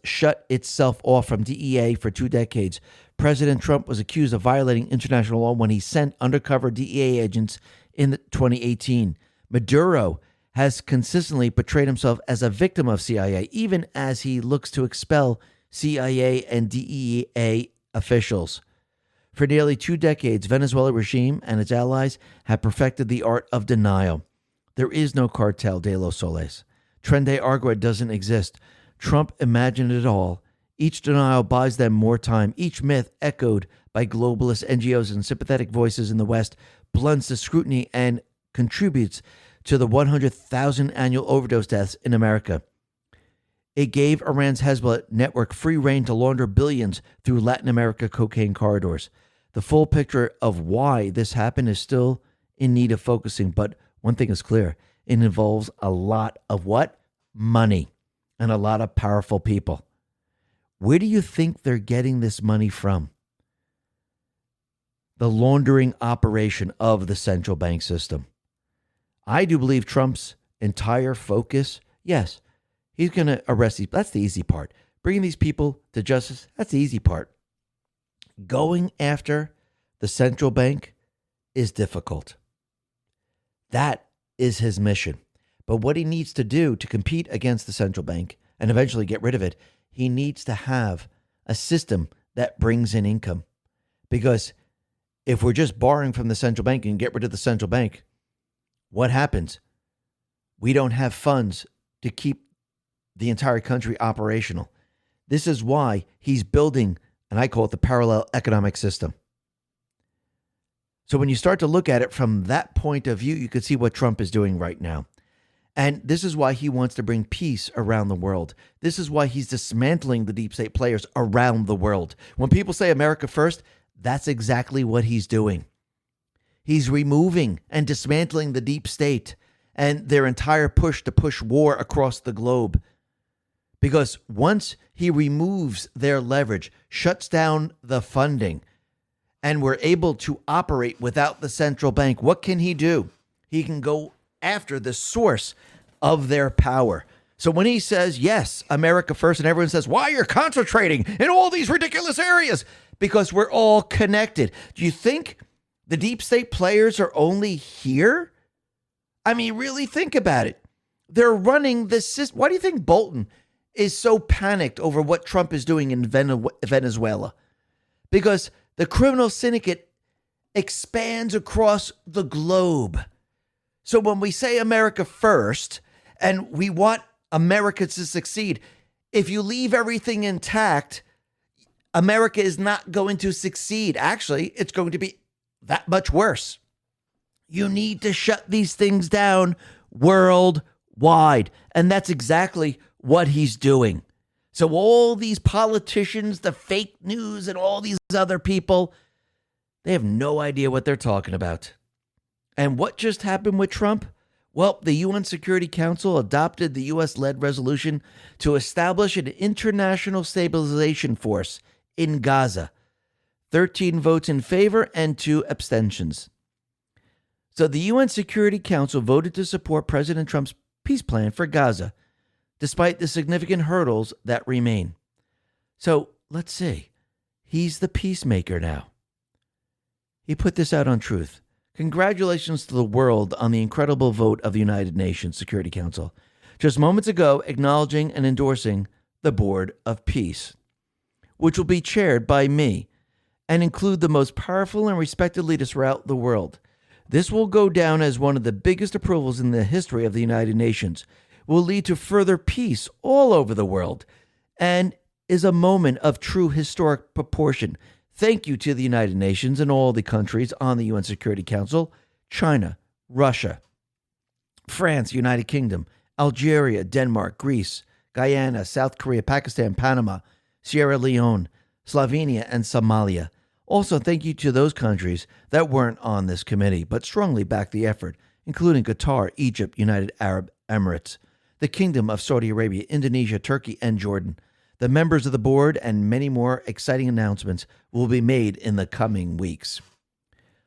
shut itself off from DEA for 2 decades. President Trump was accused of violating international law when he sent undercover DEA agents in 2018. Maduro has consistently portrayed himself as a victim of CIA, even as he looks to expel CIA and DEA officials. For nearly 2 decades, Venezuela regime and its allies have perfected the art of denial. There is no cartel de los soles. Tren de Aragua doesn't exist. Trump imagined it all. Each denial buys them more time. Each myth, echoed by globalist NGOs and sympathetic voices in the West, blunts the scrutiny and contributes to the 100,000 annual overdose deaths in America. It gave Iran's Hezbollah network free rein to launder billions through Latin America cocaine corridors. The full picture of why this happened is still in need of focusing, but one thing is clear. It involves a lot of what? Money, and a lot of powerful people. Where do you think they're getting this money from? The laundering operation of the central bank system. I do believe Trump's entire focus, yes, he's going to arrest these. That's the easy part. Bringing these people to justice, that's the easy part. Going after the central bank is difficult. That is his mission. But what he needs to do to compete against the central bank and eventually get rid of it, he needs to have a system that brings in income. Because if we're just borrowing from the central bank and get rid of the central bank, what happens? We don't have funds to keep the entire country operational. This is why he's building, and I call it the parallel economic system. So when you start to look at it from that point of view, you can see what Trump is doing right now. And this is why he wants to bring peace around the world. This is why he's dismantling the deep state players around the world. When people say America first, that's exactly what he's doing. He's removing and dismantling the deep state and their entire push to push war across the globe. Because once he removes their leverage, shuts down the funding, and we're able to operate without the central bank, what can he do? He can go after the source of their power. So when he says, yes, America first, and everyone says, why you're concentrating in all these ridiculous areas? Because we're all connected. Do you think the deep state players are only here? I mean, really think about it. They're running this system. Why do you think Bolton is so panicked over what Trump is doing in Venezuela? Because the criminal syndicate expands across the globe. So when we say America first and we want America to succeed, if you leave everything intact, America is not going to succeed. Actually, it's going to be that much worse. You need to shut these things down worldwide. And that's exactly what he's doing. So all these politicians, the fake news, and all these other people, they have no idea what they're talking about. And what just happened with Trump? Well, the UN Security Council adopted the U.S.-led resolution to establish an international stabilization force in Gaza. 13 votes in favor and 2 abstentions. So the UN Security Council voted to support President Trump's peace plan for Gaza, despite the significant hurdles that remain. So let's see. He's the peacemaker now. He put this out on Truth. Congratulations to the world on the incredible vote of the United Nations Security Council, just moments ago acknowledging and endorsing the Board of Peace, which will be chaired by me and include the most powerful and respected leaders throughout the world. This will go down as one of the biggest approvals in the history of the United Nations, will lead to further peace all over the world, and is a moment of true historic proportion. Thank you to the United Nations and all the countries on the UN Security Council: China, Russia, France, United Kingdom, Algeria, Denmark, Greece, Guyana, South Korea, Pakistan, Panama, Sierra Leone, Slovenia, and Somalia. Also, thank you to those countries that weren't on this committee but strongly backed the effort, including Qatar, Egypt, United Arab Emirates, the Kingdom of Saudi Arabia, Indonesia, Turkey, and Jordan. The members of the board and many more exciting announcements will be made in the coming weeks.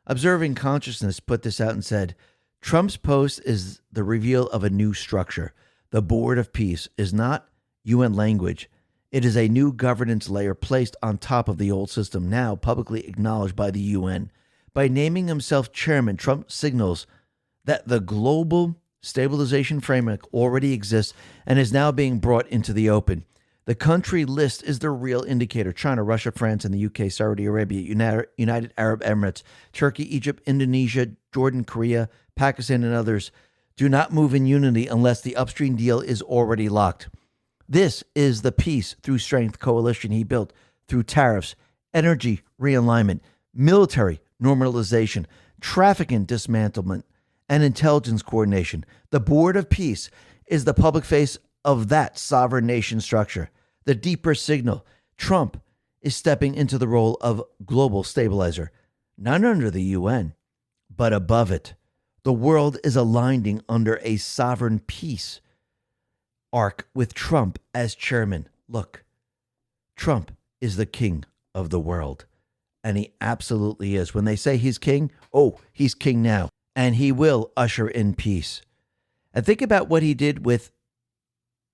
Observing Consciousness put this out and said, Trump's post is the reveal of a new structure. The Board of Peace is not UN language. It is a new governance layer placed on top of the old system, now publicly acknowledged by the UN. By naming himself chairman, Trump signals that the global stabilization framework already exists and is now being brought into the open. The country list is the real indicator. China, Russia, France, and the UK, Saudi Arabia, United Arab Emirates, Turkey, Egypt, Indonesia, Jordan, Korea, Pakistan, and others do not move in unity unless the upstream deal is already locked. This is the peace through strength coalition he built through tariffs, energy realignment, military normalization, trafficking dismantlement, and intelligence coordination. The Board of Peace is the public face of that sovereign nation structure. The deeper signal: Trump is stepping into the role of global stabilizer, not under the UN, but above it. The world is aligning under a sovereign peace arc with Trump as chairman. Look, Trump is the king of the world, and he absolutely is. When they say he's king, oh, he's king now, and he will usher in peace. And think about what he did with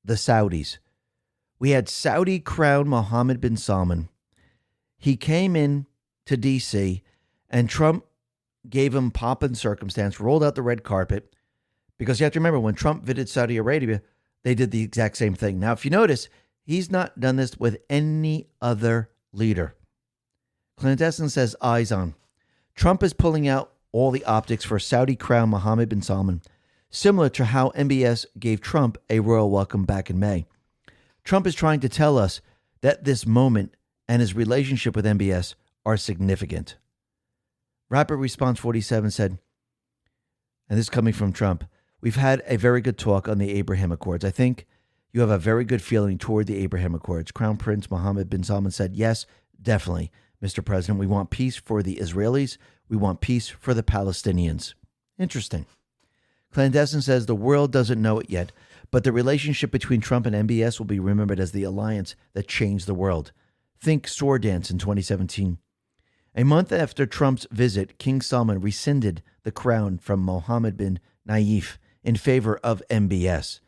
the Saudis. We had Saudi crown Mohammed bin Salman. He came in to D.C., and Trump gave him pomp and circumstance, rolled out the red carpet, because you have to remember, when Trump visited Saudi Arabia, they did the exact same thing. Now, if you notice, he's not done this with any other leader. Clandestine says, eyes on. Trump is pulling out all the optics for Saudi crown Mohammed bin Salman, similar to how MBS gave Trump a royal welcome back in May. Trump is trying to tell us that this moment and his relationship with MBS are significant. Rapid Response 47 said, and this is coming from Trump, we've had a very good talk on the Abraham Accords. I think you have a very good feeling toward the Abraham Accords. Crown Prince Mohammed bin Salman said, yes, definitely, Mr. President. We want peace for the Israelis. We want peace for the Palestinians. Interesting. Clandestine says the world doesn't know it yet, but the relationship between Trump and MBS will be remembered as the alliance that changed the world. Think sword dance in 2017. A month after Trump's visit, King Salman rescinded the crown from Mohammed bin Nayef in favor of MBS.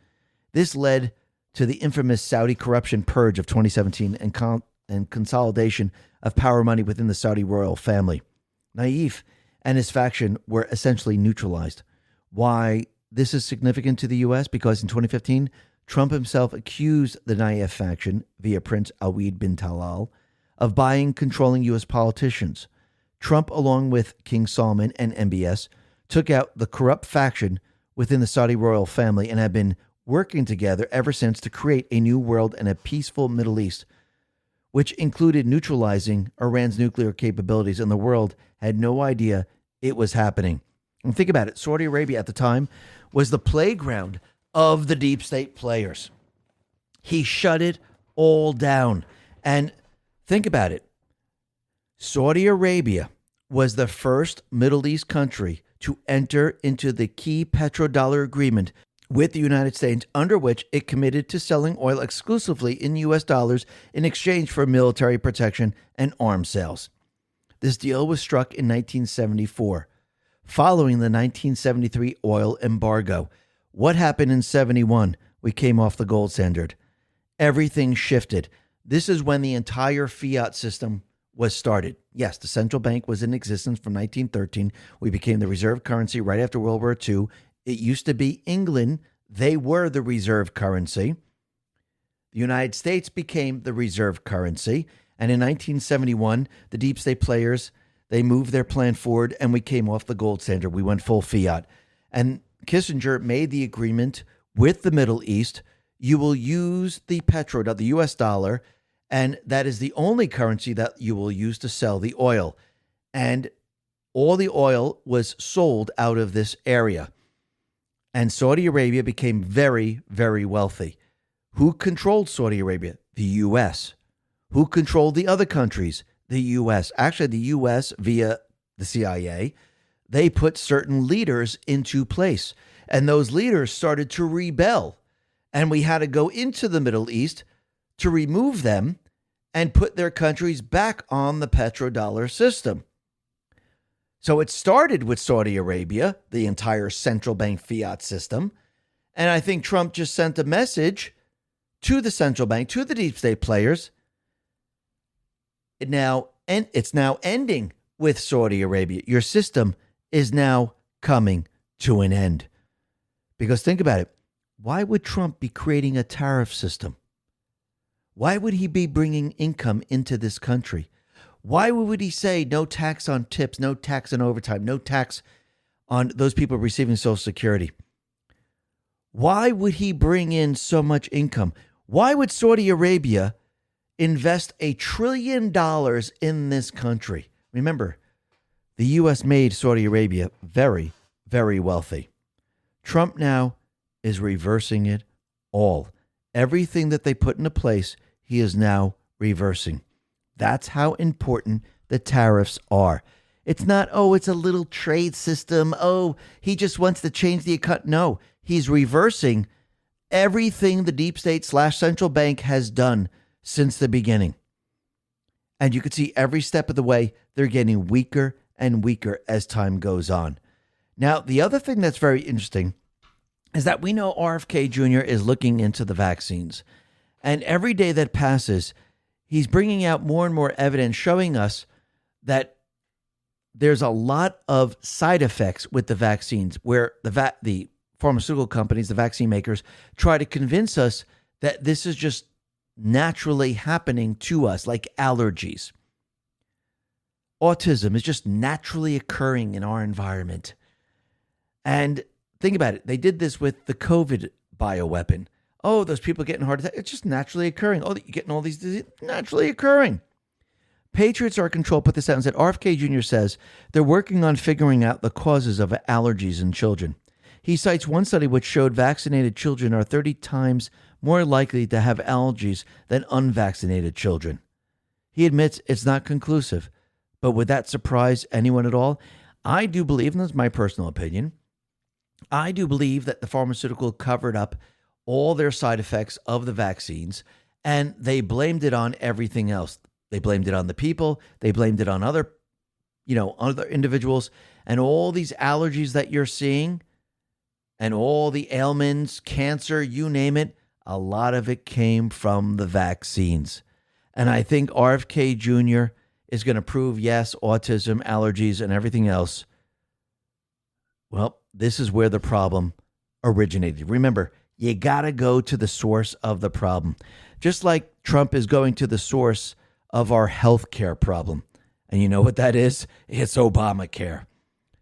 This led to the infamous Saudi corruption purge of 2017 and consolidation of power money within the Saudi royal family. Nayef and his faction were essentially neutralized. Why this is significant to the U.S.? Because in 2015, Trump himself accused the Nayef faction, via Prince Awid bin Talal, of buying controlling U.S. politicians. Trump, along with King Salman and MBS, took out the corrupt faction within the Saudi royal family and have been working together ever since to create a new world and a peaceful Middle East which included neutralizing Iran's nuclear capabilities, and the world had no idea it was happening. And think about it. Saudi Arabia at the time was the playground of the deep state players. He shut it all down. And think about it. Saudi Arabia was the first Middle East country to enter into the key petrodollar agreement with the United States, under which it committed to selling oil exclusively in U.S. dollars in exchange for military protection and arms sales. This deal was struck in 1974, following the 1973 oil embargo. What happened in 71? We came off the gold standard. Everything shifted. This is when the entire fiat system was started. Yes, the central bank was in existence from 1913. We became the reserve currency right after World War II. It used to be England. They were the reserve currency. The United States became the reserve currency. And in 1971, the deep state players, they moved their plan forward and we came off the gold standard. We went full fiat. And Kissinger made the agreement with the Middle East. You will use the the US dollar, and that is the only currency that you will use to sell the oil. And all the oil was sold out of this area. And Saudi Arabia became very, very wealthy. Who controlled Saudi Arabia? The U.S. Who controlled the other countries? The U.S. Actually, the U.S., via the CIA, they put certain leaders into place. And those leaders started to rebel. And we had to go into the Middle East to remove them and put their countries back on the petrodollar system. So it started with Saudi Arabia, the entire central bank fiat system. And I think Trump just sent a message to the central bank, to the deep state players. It's now ending with Saudi Arabia. Your system is now coming to an end. Because think about it. Why would Trump be creating a tariff system? Why would he be bringing income into this country? Why would he say no tax on tips, no tax on overtime, no tax on those people receiving Social Security? Why would he bring in so much income? Why would Saudi Arabia invest $1 trillion in this country? Remember, the U.S. made Saudi Arabia very, very wealthy. Trump now is reversing it all. Everything that they put into place, he is now reversing. That's how important the tariffs are. It's not, it's a little trade system. He just wants to change the cut. No, he's reversing everything the deep state / central bank has done since the beginning. And you can see every step of the way, they're getting weaker and weaker as time goes on. Now, the other thing that's very interesting is that we know RFK Jr. is looking into the vaccines. And every day that passes, he's bringing out more and more evidence showing us that there's a lot of side effects with the vaccines where the pharmaceutical companies, the vaccine makers, try to convince us that this is just naturally happening to us, like allergies. Autism is just naturally occurring in our environment. And think about it. They did this with the COVID bioweapon. Those people getting heart attacks. It's just naturally occurring. You're getting all these diseases naturally occurring. Patriots Are Control put this out and said, RFK Jr. says they're working on figuring out the causes of allergies in children. He cites one study which showed vaccinated children are 30 times more likely to have allergies than unvaccinated children. He admits it's not conclusive, but would that surprise anyone at all? I do believe, and this is my personal opinion, I do believe that the pharmaceutical covered up all their side effects of the vaccines, and they blamed it on everything else. They blamed it on the people. They blamed it on other individuals, and all these allergies that you're seeing and all the ailments, cancer, you name it, a lot of it came from the vaccines. And I think RFK Jr. is going to prove, yes, autism, allergies, and everything else. Well, this is where the problem originated. Remember, you got to go to the source of the problem. Just like Trump is going to the source of our health care problem. And you know what that is? It's Obamacare.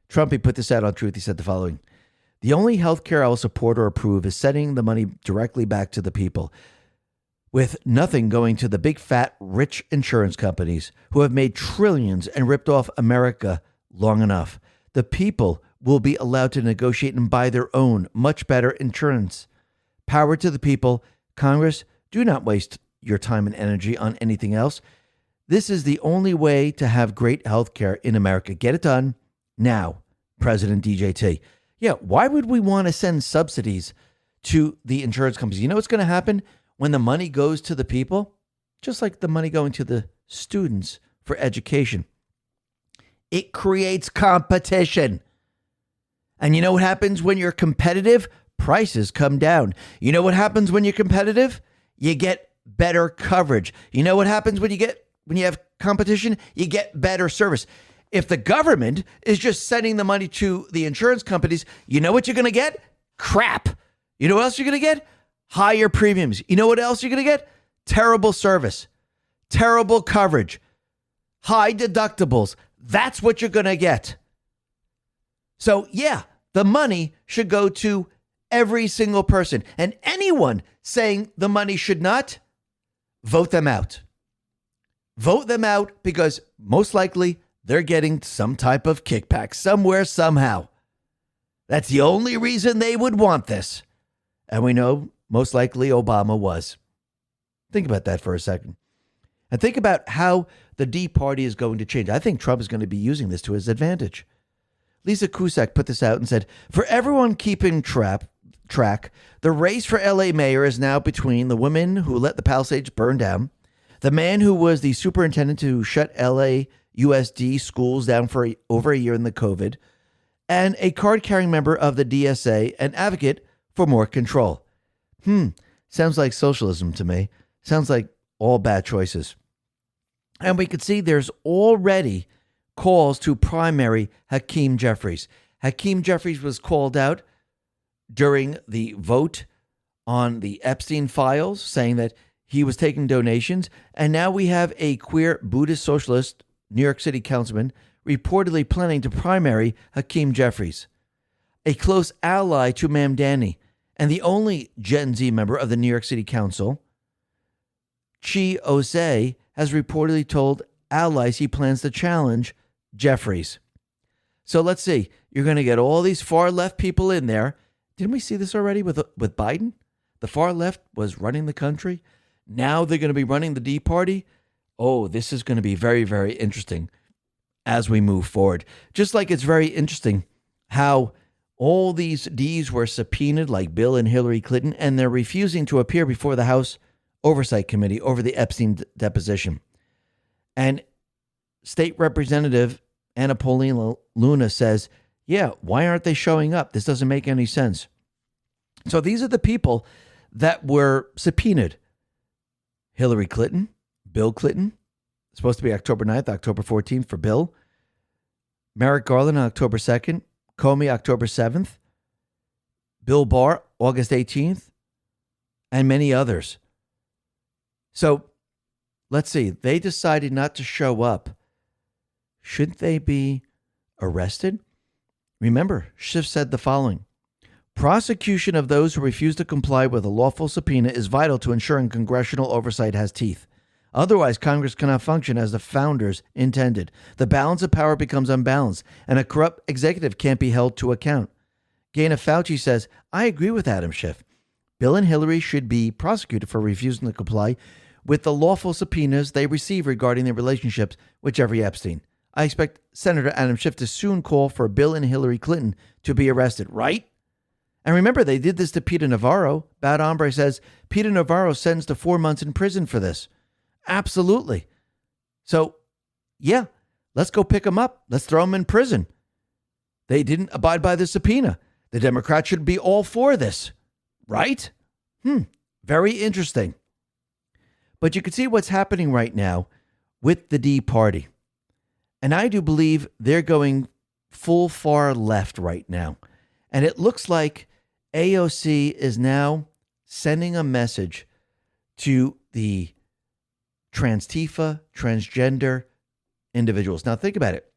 Trump, he put this out on Truth. He said the following: the only health care I will support or approve is sending the money directly back to the people. with nothing going to the big fat rich insurance companies who have made trillions and ripped off America long enough. The people will be allowed to negotiate and buy their own much better insurance. Power to the people. Congress, do not waste your time and energy on anything else. This is the only way to have great health care in America. Get it done now, President DJT. Yeah, why would we want to send subsidies to the insurance companies? You know what's going to happen when the money goes to the people? Just like the money going to the students for education. It creates competition. And you know what happens when you're competitive? Prices come down. You know what happens when you're competitive? You get better coverage. You know what happens when you have competition? You get better service. If the government is just sending the money to the insurance companies, you know what you're going to get? Crap. You know what else you're going to get? Higher premiums. You know what else you're going to get? Terrible service, terrible coverage, high deductibles. That's what you're going to get. So yeah, the money should go to every single person. And anyone saying the money should not, vote them out. Vote them out because most likely they're getting some type of kickback somewhere, somehow. That's the only reason they would want this. And we know most likely Obama was. Think about that for a second. And think about how the D Party is going to change. I think Trump is going to be using this to his advantage. Lisa Cusack put this out and said, for everyone keeping track, the race for LA mayor is now between the woman who let the Palisades burn down, the man who was the superintendent to shut LA USD schools down for over a year in the COVID, and a card-carrying member of the DSA, an advocate for more control. Sounds like socialism to me. Sounds like all bad choices. And we could see there's already calls to primary Hakeem Jeffries. Hakeem Jeffries was called out during the vote on the Epstein files, saying that he was taking donations. And now we have a queer Buddhist socialist, New York City councilman, reportedly planning to primary Hakeem Jeffries, a close ally to Mamdani, and the only Gen Z member of the New York City Council. Chi Ose has reportedly told allies he plans to challenge Jeffries. So let's see. You're going to get all these far left people in there. Didn't we see this already with Biden? The far left was running the country. Now they're going to be running the D Party. Oh, this is going to be very, very interesting as we move forward. Just like it's very interesting how all these Ds were subpoenaed, like Bill and Hillary Clinton, and they're refusing to appear before the House Oversight Committee over the Epstein deposition. And State Representative Anna Paulina Luna says, yeah, why aren't they showing up? This doesn't make any sense. So these are the people that were subpoenaed. Hillary Clinton, Bill Clinton, supposed to be October 9th, October 14th for Bill. Merrick Garland on October 2nd. Comey October 7th. Bill Barr August 18th. And many others. So let's see. They decided not to show up. Shouldn't they be arrested? Remember, Schiff said the following. Prosecution of those who refuse to comply with a lawful subpoena is vital to ensuring congressional oversight has teeth. Otherwise, Congress cannot function as the founders intended. The balance of power becomes unbalanced, and a corrupt executive can't be held to account. Gaina Fauci says, I agree with Adam Schiff. Bill and Hillary should be prosecuted for refusing to comply with the lawful subpoenas they receive regarding their relationships with Jeffrey Epstein. I expect Senator Adam Schiff to soon call for Bill and Hillary Clinton to be arrested, right? And remember, they did this to Peter Navarro. Bad Hombre says Peter Navarro sentenced to 4 months in prison for this. Absolutely. So, yeah, let's go pick him up. Let's throw him in prison. They didn't abide by the subpoena. The Democrats should be all for this, right? Very interesting. But you can see what's happening right now with the D Party. And I do believe they're going full far left right now. And it looks like AOC is now sending a message to the trans-Tifa, transgender individuals. Now think about it.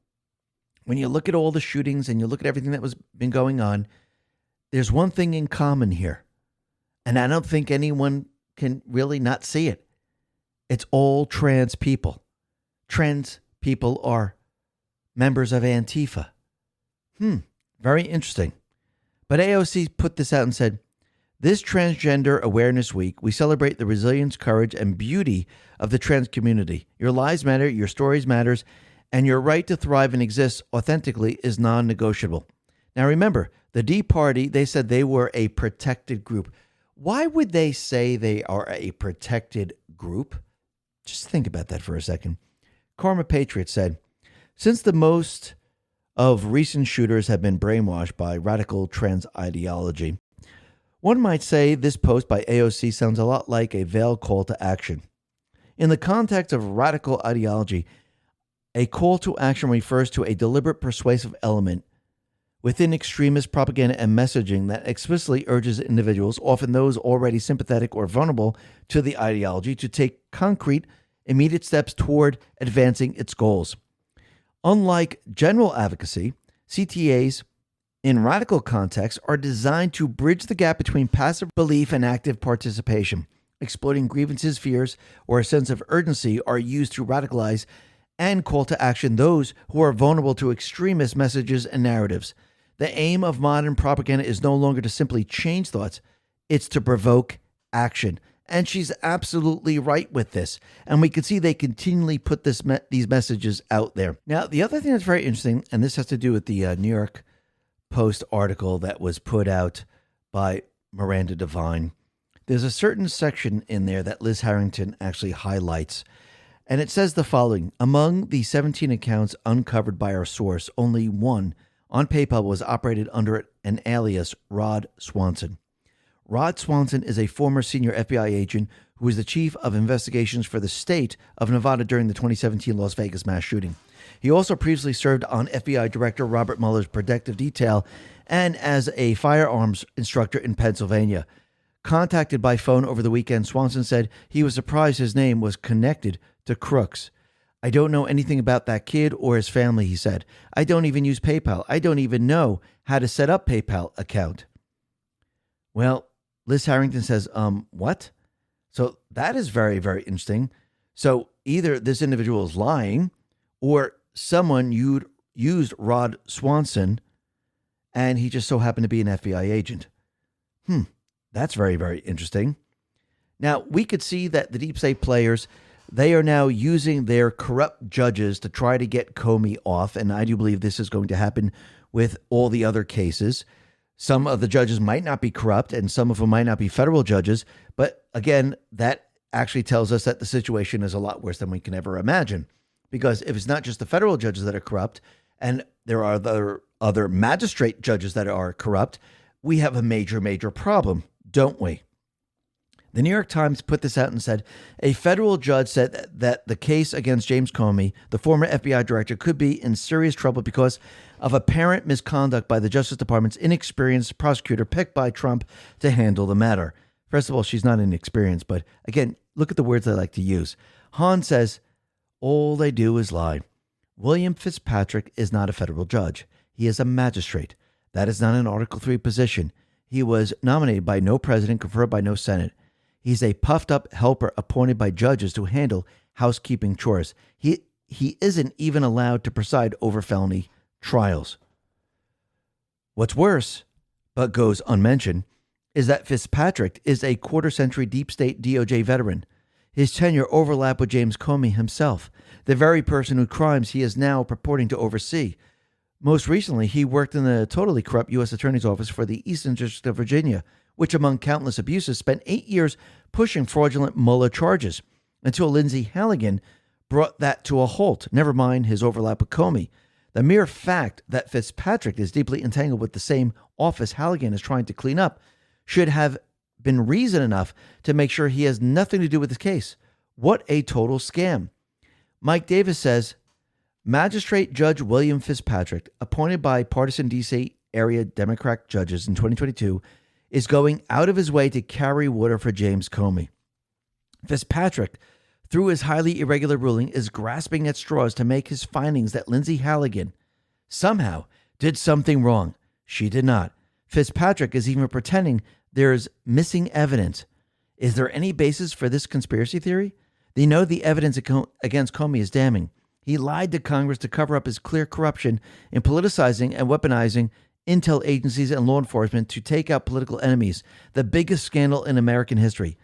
When you look at all the shootings and you look at everything that was been going on, there's one thing in common here. And I don't think anyone can really not see it. It's all trans people. Trans people are members of Antifa. Very interesting. But AOC put this out and said, this Transgender Awareness Week, we celebrate the resilience, courage, and beauty of the trans community. Your lives matter, your stories matters, and your right to thrive and exist authentically is non-negotiable. Now remember, the D Party, they said they were a protected group. Why would they say they are a protected group? Just think about that for a second. Karma Patriot said, since the most of recent shooters have been brainwashed by radical trans ideology, one might say this post by AOC sounds a lot like a veiled call to action. In the context of radical ideology, a call to action refers to a deliberate persuasive element within extremist propaganda and messaging that explicitly urges individuals, often those already sympathetic or vulnerable to the ideology, to take concrete, immediate steps toward advancing its goals. Unlike general advocacy, CTAs in radical contexts are designed to bridge the gap between passive belief and active participation. Exploiting grievances, fears, or a sense of urgency are used to radicalize and call to action those who are vulnerable to extremist messages and narratives. The aim of modern propaganda is no longer to simply change thoughts, it's to provoke action. And she's absolutely right with this. And we can see they continually put these messages out there. Now, the other thing that's very interesting, and this has to do with the New York Post article that was put out by Miranda Devine. There's a certain section in there that Liz Harrington actually highlights. And it says the following: among the 17 accounts uncovered by our source, only one on PayPal was operated under an alias Rod Swanson. Rod Swanson is a former senior FBI agent who was the chief of investigations for the state of Nevada during the 2017 Las Vegas mass shooting. He also previously served on FBI Director Robert Mueller's protective detail and as a firearms instructor in Pennsylvania. Contacted by phone over the weekend, Swanson said he was surprised his name was connected to crooks. I don't know anything about that kid or his family, he said. I don't even use PayPal. I don't even know how to set up PayPal account. Well, Liz Harrington says, what? So that is very, very interesting. So either this individual is lying or someone used Rod Swanson and he just so happened to be an FBI agent. That's very, very interesting. Now, we could see that the deep state players, they are now using their corrupt judges to try to get Comey off. And I do believe this is going to happen with all the other cases. Some of the judges might not be corrupt and some of them might not be federal judges. But again, that actually tells us that the situation is a lot worse than we can ever imagine. Because if it's not just the federal judges that are corrupt and there are other magistrate judges that are corrupt, we have a major, major problem, don't we? The New York Times put this out and said, a federal judge said that the case against James Comey, the former FBI director, could be in serious trouble because of apparent misconduct by the Justice Department's inexperienced prosecutor picked by Trump to handle the matter. First of all, she's not inexperienced, but again, look at the words they like to use. Hahn says, all they do is lie. William Fitzpatrick is not a federal judge. He is a magistrate. That is not an Article III position. He was nominated by no president, conferred by no Senate. He's a puffed-up helper appointed by judges to handle housekeeping chores. He isn't even allowed to preside over felony trials. What's worse, but goes unmentioned, is that Fitzpatrick is a quarter-century deep state DOJ veteran. His tenure overlapped with James Comey himself, the very person whose crimes he is now purporting to oversee. Most recently, he worked in the totally corrupt U.S. Attorney's Office for the Eastern District of Virginia, which, among countless abuses, spent 8 years pushing fraudulent Mueller charges until Lindsay Halligan brought that to a halt, never mind his overlap with Comey. The mere fact that Fitzpatrick is deeply entangled with the same office Halligan is trying to clean up should have been reason enough to make sure he has nothing to do with this case. What a total scam. Mike Davis says, Magistrate Judge William Fitzpatrick, appointed by partisan D.C. area Democrat judges in 2022, is going out of his way to carry water for James Comey. Fitzpatrick, through his highly irregular ruling, is grasping at straws to make his findings that Lindsay Halligan somehow did something wrong. She did not. Fitzpatrick is even pretending there is missing evidence. Is there any basis for this conspiracy theory? They know the evidence against Comey is damning. He lied to Congress to cover up his clear corruption in politicizing and weaponizing intel agencies and law enforcement to take out political enemies, the biggest scandal in American history.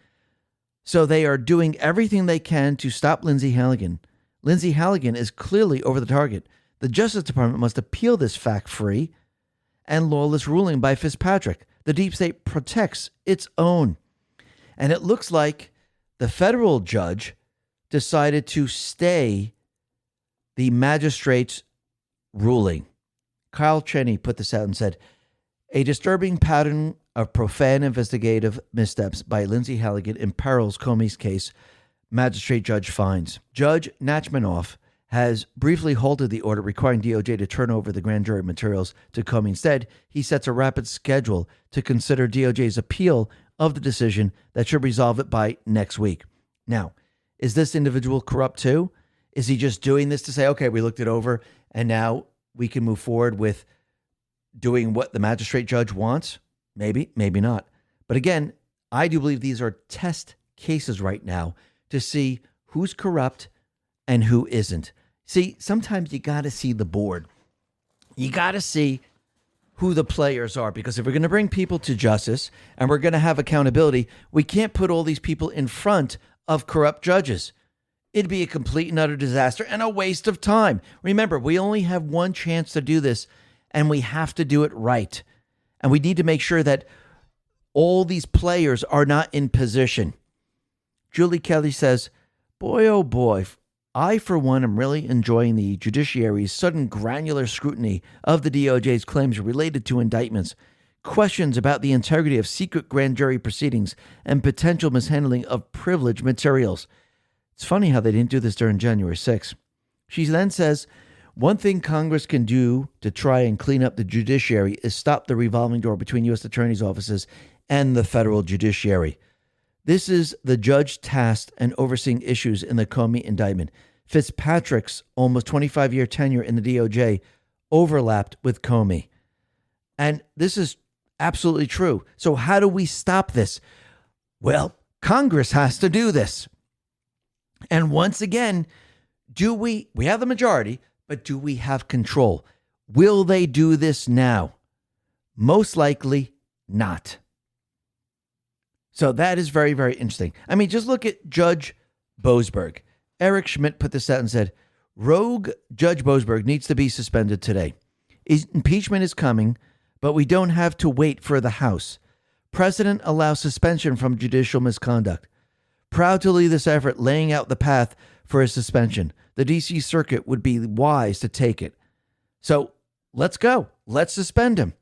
So they are doing everything they can to stop Lindsay Halligan. Lindsay Halligan is clearly over the target. The Justice Department must appeal this fact-free and lawless ruling by Fitzpatrick. The deep state protects its own. And it looks like the federal judge decided to stay the magistrate's ruling. Kyle Cheney put this out and said, a disturbing pattern of profane investigative missteps by Lindsay Halligan imperils Comey's case, magistrate judge finds. Judge Nachmanoff has briefly halted the order requiring DOJ to turn over the grand jury materials to Comey. Instead, he sets a rapid schedule to consider DOJ's appeal of the decision that should resolve it by next week. Now, is this individual corrupt too? Is he just doing this to say, okay, we looked it over and now we can move forward with doing what the magistrate judge wants? Maybe, maybe not. But again, I do believe these are test cases right now to see who's corrupt and who isn't. See, sometimes you got to see the board. You got to see who the players are, because if we're going to bring people to justice and we're going to have accountability, we can't put all these people in front of corrupt judges. It'd be a complete and utter disaster and a waste of time. Remember, we only have one chance to do this, and we have to do it right. And we need to make sure that all these players are not in position. Julie Kelly says, boy, oh boy, I, for one, am really enjoying the judiciary's sudden granular scrutiny of the DOJ's claims related to indictments, questions about the integrity of secret grand jury proceedings, and potential mishandling of privileged materials. It's funny how they didn't do this during January 6th. She then says, one thing Congress can do to try and clean up the judiciary is stop the revolving door between U.S. attorneys' offices and the federal judiciary. This is the judge tasked and overseeing issues in the Comey indictment. Fitzpatrick's almost 25-year tenure in the DOJ overlapped with Comey. And this is absolutely true. So how do we stop this? Well, Congress has to do this. And once again, we have the majority, but do we have control? Will they do this now? Most likely not. So that is very, very interesting. I mean, just look at Judge Boasberg. Eric Schmidt put this out and said, rogue Judge Boasberg needs to be suspended today. Impeachment is coming, but we don't have to wait for the House. President allows suspension from judicial misconduct. Proud to lead this effort, laying out the path for his suspension. The D.C. Circuit would be wise to take it. So let's go. Let's suspend him.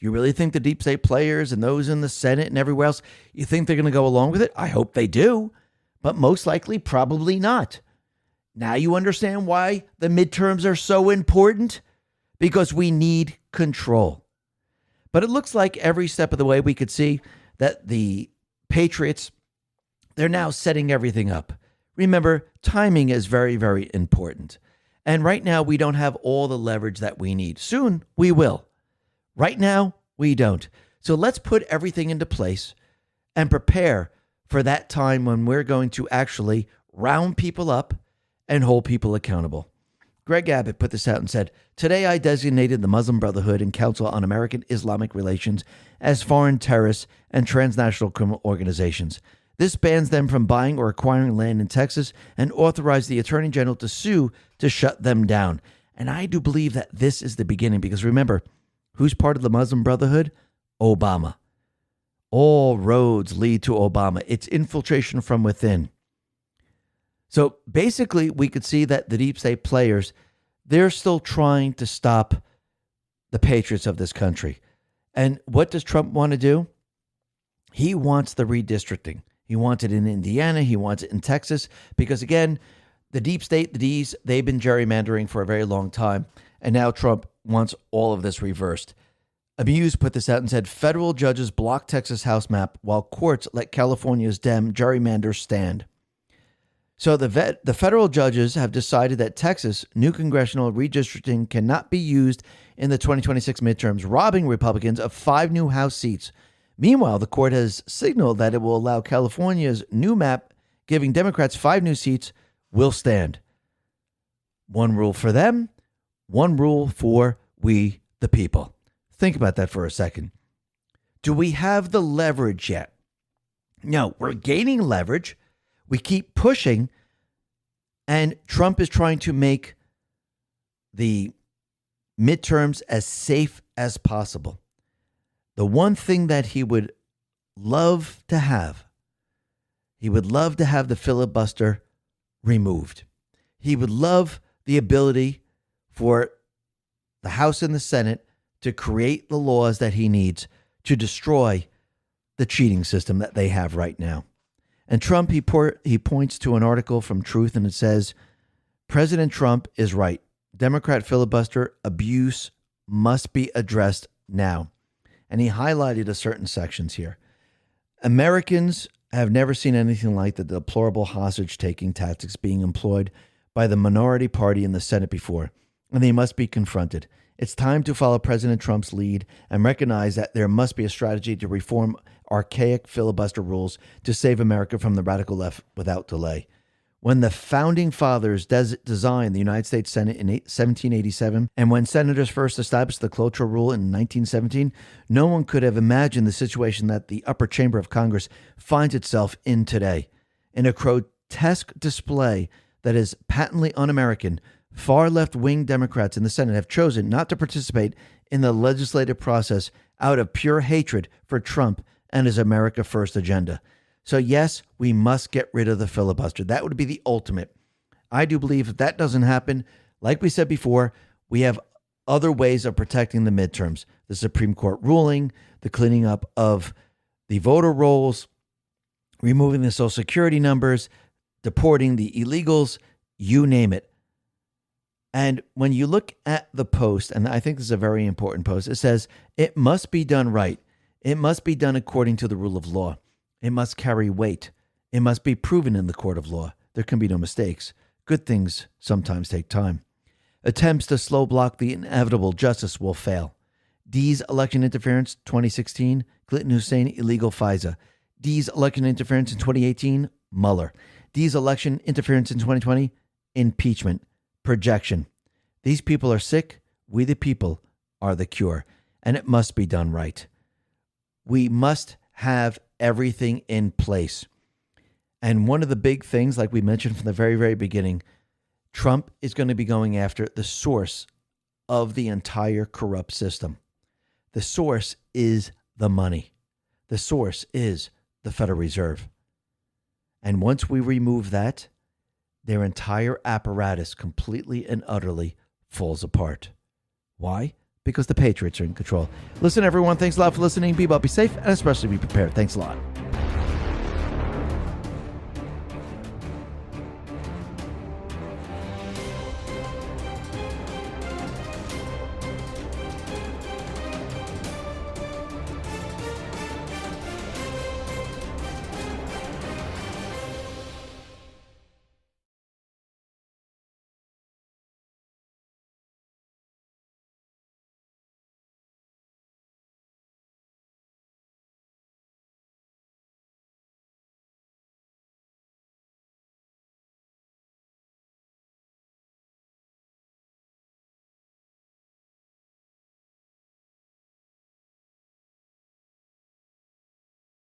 You really think the deep state players and those in the Senate and everywhere else, you think they're going to go along with it? I hope they do, but most likely probably not. Now you understand why the midterms are so important? Because we need control. But it looks like every step of the way we could see that the Patriots, they're now setting everything up. Remember, timing is very, very important. And right now, we don't have all the leverage that we need. Soon, we will. Right now, we don't. So let's put everything into place and prepare for that time when we're going to actually round people up and hold people accountable. Greg Abbott put this out and said, today I designated the Muslim Brotherhood and Council on American Islamic Relations as foreign terrorists and transnational criminal organizations. This bans them from buying or acquiring land in Texas and authorized the Attorney General to sue to shut them down. And I do believe that this is the beginning, because remember, who's part of the Muslim Brotherhood? Obama. All roads lead to Obama. It's infiltration from within. So basically, we could see that the deep state players, they're still trying to stop the patriots of this country. And what does Trump want to do? He wants the redistricting. He wants it in Indiana. He wants it in Texas. Because again, the deep state, the D's, they've been gerrymandering for a very long time. And now Trump wants all of this reversed. Amuse put this out and said, federal judges block Texas House map while courts let California's Dem gerrymander stand. So the federal judges have decided that Texas new congressional redistricting cannot be used in the 2026 midterms, robbing Republicans of 5 new House seats, Meanwhile, the court has signaled that it will allow California's new map, giving Democrats 5 new seats, will stand. One rule for them, one rule for we, the people. Think about that for a second. Do we have the leverage yet? No, we're gaining leverage. We keep pushing, and Trump is trying to make the midterms as safe as possible. The one thing that he would love to have, the filibuster removed. He would love the ability for the House and the Senate to create the laws that he needs to destroy the cheating system that they have right now. And Trump, he points to an article from Truth, and it says, President Trump is right. Democrat filibuster abuse must be addressed now. And he highlighted a certain sections here. Americans have never seen anything like the deplorable hostage-taking tactics being employed by the minority party in the Senate before, and they must be confronted. It's time to follow President Trump's lead and recognize that there must be a strategy to reform archaic filibuster rules to save America from the radical left without delay. When the founding fathers designed the United States Senate in 1787, and when senators first established the cloture rule in 1917, no one could have imagined the situation that the upper chamber of Congress finds itself in today. In a grotesque display that is patently un-American, far left-wing Democrats in the Senate have chosen not to participate in the legislative process out of pure hatred for Trump and his America First agenda. So yes, we must get rid of the filibuster. That would be the ultimate. I do believe if that doesn't happen, like we said before, we have other ways of protecting the midterms. The Supreme Court ruling, the cleaning up of the voter rolls, removing the Social Security numbers, deporting the illegals, you name it. And when you look at the post, and I think this is a very important post, it says, it must be done right. It must be done according to the rule of law. It must carry weight. It must be proven in the court of law. There can be no mistakes. Good things sometimes take time. Attempts to slow block the inevitable justice will fail. D's election interference 2016, Clinton Hussein illegal FISA. D's election interference in 2018, Mueller. D's election interference in 2020, impeachment, projection. These people are sick. We the people are the cure. And it must be done right. We must have everything in place. And one of the big things, like we mentioned from the very, very beginning, Trump is going to be going after the source of the entire corrupt system. The source is the money. The source is the Federal Reserve. And once we remove that, their entire apparatus completely and utterly falls apart. Why? Because the Patriots are in control. Listen, everyone, thanks a lot for listening. Be well, be safe, and especially be prepared. Thanks a lot.